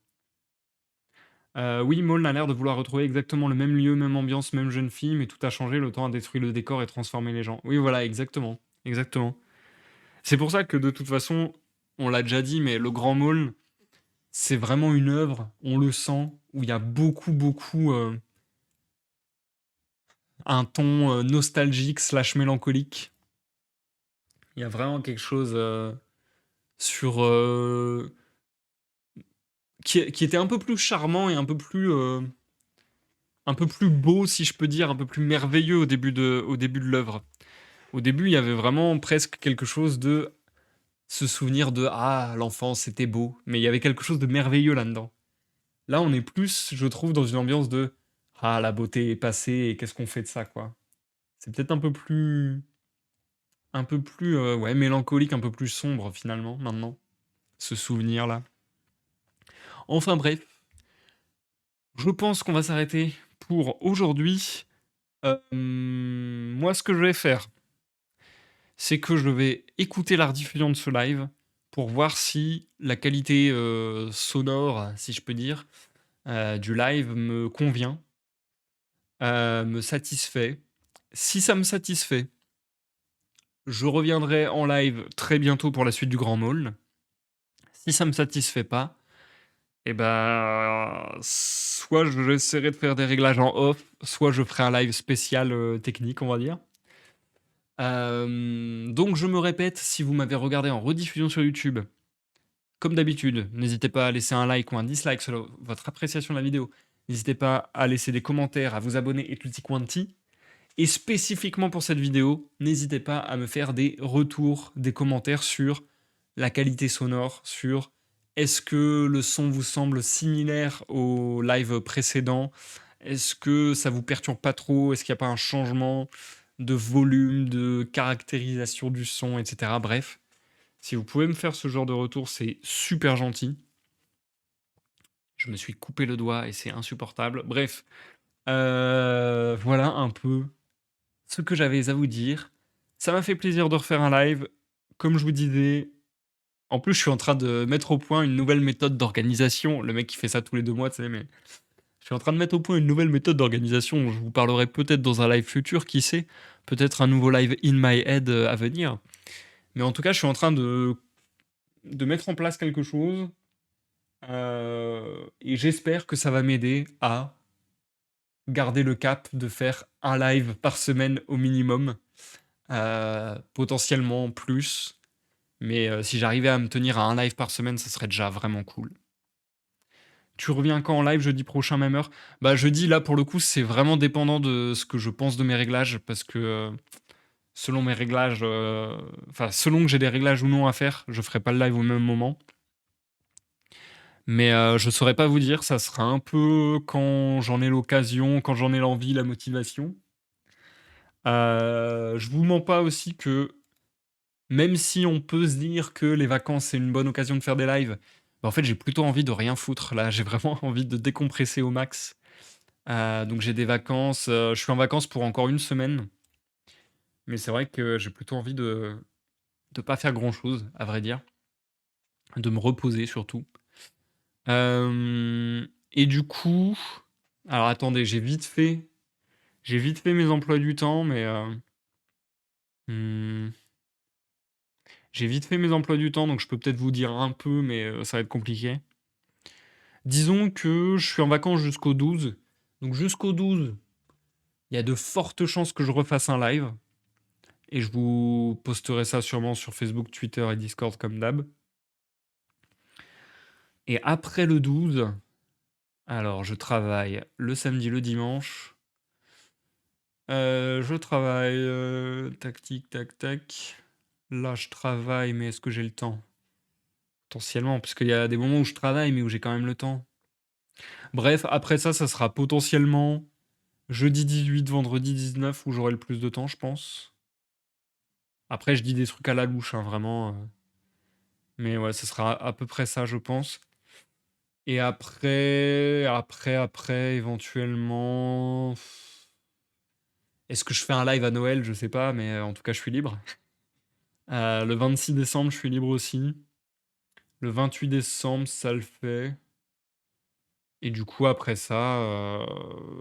Oui, Maul a l'air de vouloir retrouver exactement le même lieu, même ambiance, même jeune fille, mais tout a changé, le temps a détruit le décor et transformé les gens. Oui, voilà, exactement, exactement. C'est pour ça que de toute façon, on l'a déjà dit, mais le Grand Maul, c'est vraiment une œuvre, on le sent, où il y a beaucoup, beaucoup, un ton, nostalgique slash mélancolique. Il y a vraiment quelque chose, sur, qui était un peu plus charmant et un peu plus beau, si je peux dire, un peu plus merveilleux au début de l'œuvre. Au début, il y avait vraiment presque quelque chose de se souvenir de: «Ah, l'enfance, c'était beau», mais il y avait quelque chose de merveilleux là-dedans. Là, on est plus, je trouve, dans une ambiance de: «Ah, la beauté est passée et qu'est-ce qu'on fait de ça, quoi?» C'est peut-être un peu plus, ouais, mélancolique, un peu plus sombre finalement, maintenant, ce souvenir-là. Enfin bref, je pense qu'on va s'arrêter pour aujourd'hui. Moi, ce que je vais faire, c'est que je vais écouter la rediffusion de ce live pour voir si la qualité, sonore, si je peux dire, du live me convient, me satisfait. Si ça me satisfait, je reviendrai en live très bientôt pour la suite du Grand Maul. Si ça me satisfait pas, et ben, soit j'essaierai de faire des réglages en off, soit je ferai un live spécial, technique, on va dire. Donc je me répète, si vous m'avez regardé en rediffusion sur YouTube, comme d'habitude, n'hésitez pas à laisser un like ou un dislike selon votre appréciation de la vidéo. N'hésitez pas à laisser des commentaires, à vous abonner et tutti quanti. Et spécifiquement pour cette vidéo, n'hésitez pas à me faire des retours, des commentaires sur la qualité sonore, sur est-ce que le son vous semble similaire au live précédent? Est-ce que ça vous perturbe pas trop? Est-ce qu'il n'y a pas un changement de volume, de caractérisation du son, etc. Bref, si vous pouvez me faire ce genre de retour, c'est super gentil. Je me suis coupé le doigt et c'est insupportable. Bref, voilà un peu ce que j'avais à vous dire. Ça m'a fait plaisir de refaire un live. Comme je vous disais, en plus, je suis en train de mettre au point une nouvelle méthode d'organisation. Le mec qui fait ça tous les 2 mois, tu sais, mais je suis en train de mettre au point une nouvelle méthode d'organisation dont je vous parlerai peut-être dans un live futur, qui sait? Peut-être un nouveau live in my head, à venir. Mais en tout cas, je suis en train de mettre en place quelque chose, et j'espère que ça va m'aider à garder le cap de faire un live par semaine au minimum, potentiellement plus. Mais si j'arrivais à me tenir à un live par semaine, ça serait déjà vraiment cool. Tu reviens quand en live? Jeudi prochain, même heure? Bah, jeudi, là, pour le coup, c'est vraiment dépendant de ce que je pense de mes réglages parce que, selon mes réglages, enfin, selon que j'ai des réglages ou non à faire, je ferai pas le live au même moment. Mais je saurais pas vous dire, ça sera un peu quand j'en ai l'occasion, quand j'en ai l'envie, la motivation. Je vous mens pas aussi que même si on peut se dire que les vacances, c'est une bonne occasion de faire des lives, bah, en fait, j'ai plutôt envie de rien foutre là. J'ai vraiment envie de décompresser au max. Donc j'ai des vacances, je suis en vacances pour encore une semaine, mais c'est vrai que j'ai plutôt envie de pas faire grand chose, à vrai dire, de me reposer surtout. Et du coup, alors attendez, j'ai vite fait mes emplois du temps, mais mmh, j'ai vite fait mes emplois du temps, donc je peux peut-être vous dire un peu, mais ça va être compliqué. Disons que je suis en vacances jusqu'au 12. Donc jusqu'au 12, il y a de fortes chances que je refasse un live. Et je vous posterai ça sûrement sur Facebook, Twitter et Discord comme d'hab. Et après le 12, alors je travaille le samedi, le dimanche. Je travaille tac tic tac tac. Là, je travaille, mais est-ce que j'ai le temps? Potentiellement, parce qu'il y a des moments où je travaille, mais où j'ai quand même le temps. Bref, après ça sera potentiellement jeudi 18, vendredi 19 où j'aurai le plus de temps, je pense. Après, je dis des trucs à la louche, hein, vraiment, mais ouais, ce sera à peu près ça, je pense. Et après, éventuellement, est-ce que je fais un live à Noël? Je sais pas, mais en tout cas, je suis libre. Le 26 décembre, je suis libre aussi. Le 28 décembre, ça le fait. Et du coup, après ça,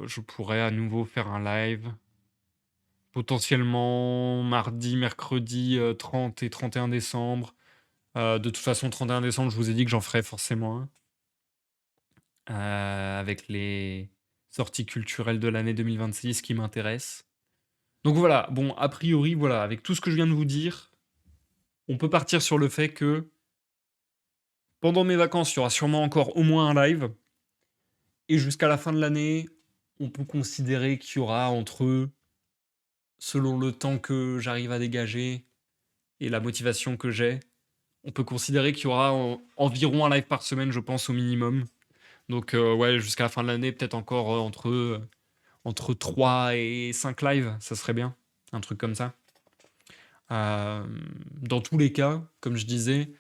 je pourrais à nouveau faire un live. Potentiellement mardi, mercredi, 30 et 31 décembre. De toute façon, 31 décembre, je vous ai dit que j'en ferai forcément un, avec les sorties culturelles de l'année 2026 qui m'intéressent. Donc voilà, bon, a priori, voilà, avec tout ce que je viens de vous dire, on peut partir sur le fait que pendant mes vacances, il y aura sûrement encore au moins un live. Et jusqu'à la fin de l'année, on peut considérer qu'il y aura entre, selon le temps que j'arrive à dégager et la motivation que j'ai, on peut considérer qu'il y aura environ un live par semaine, je pense, au minimum. Donc ouais, jusqu'à la fin de l'année, peut-être encore entre 3 et 5 lives, ça serait bien. Un truc comme ça. Euh, Dans tous les cas, comme je disais,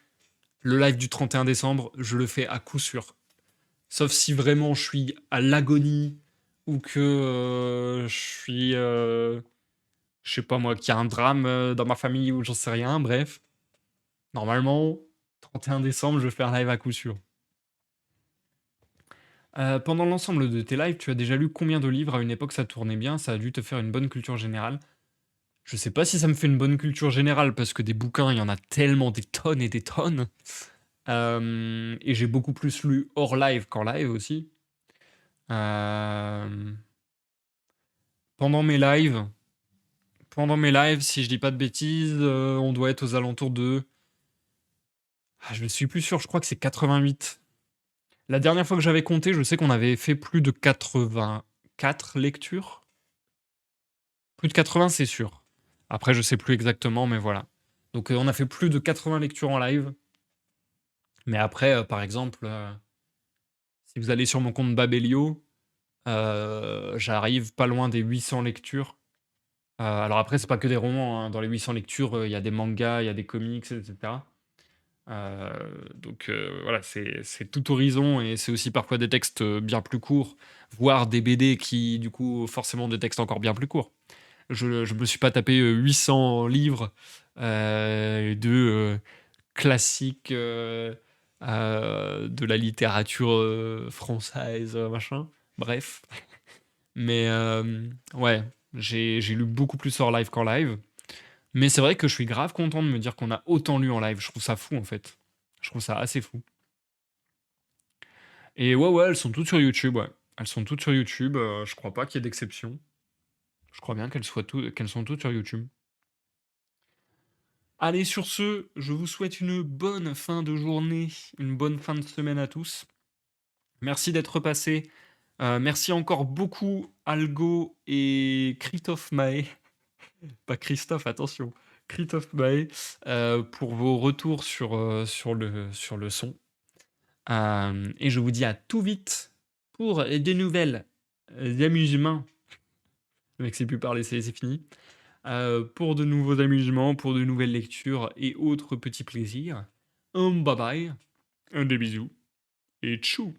le live du 31 décembre, je le fais à coup sûr. Sauf si vraiment je suis à l'agonie ou que je suis, je sais pas moi, qu'il y a un drame dans ma famille ou j'en sais rien, bref. Normalement, 31 décembre, je fais un live à coup sûr. Pendant l'ensemble de tes lives, tu as déjà lu combien de livres? À une époque, ça tournait bien, ça a dû te faire une bonne culture générale. Je sais pas si ça me fait une bonne culture générale parce que des bouquins, il y en a tellement des tonnes et des tonnes. Et j'ai beaucoup plus lu hors live qu'en live aussi. Euh, pendant mes lives, si je dis pas de bêtises, on doit être aux alentours de. Ah, je ne suis plus sûr, je crois que c'est 88. La dernière fois que j'avais compté, je sais qu'on avait fait plus de 84 lectures. Plus de 80, c'est sûr. Après, je sais plus exactement, mais voilà. Donc, on a fait plus de 80 lectures en live. Mais après, par exemple, si vous allez sur mon compte Babelio, j'arrive pas loin des 800 lectures. Alors après, c'est pas que des romans, hein. Dans les 800 lectures, il y a des mangas, il y a des comics, etc. Donc voilà, c'est tout horizon et c'est aussi parfois des textes bien plus courts, voire des BD qui, du coup, forcément des textes encore bien plus courts. Je me suis pas tapé 800 livres de classiques de la littérature française, machin. Bref. Mais ouais, j'ai lu beaucoup plus hors live qu'en live. Mais c'est vrai que je suis grave content de me dire qu'on a autant lu en live. Je trouve ça fou en fait. Je trouve ça assez fou. Et ouais, ouais, elles sont toutes sur YouTube, ouais. Elles sont toutes sur YouTube. Je crois pas qu'il y ait d'exception. Je crois bien qu'elles sont toutes sur YouTube. Allez, sur ce, je vous souhaite une bonne fin de journée, une bonne fin de semaine à tous. Merci d'être passé. Merci encore beaucoup, Algo et Christophe Maé. Pas Christophe, attention. Christophe Maé, pour vos retours sur le son. Et je vous dis à tout vite pour de nouvelles amusements. Le mec sait plus parler, c'est fini. Pour de nouveaux amusements, pour de nouvelles lectures et autres petits plaisirs. Bye bye, des bisous et tchou.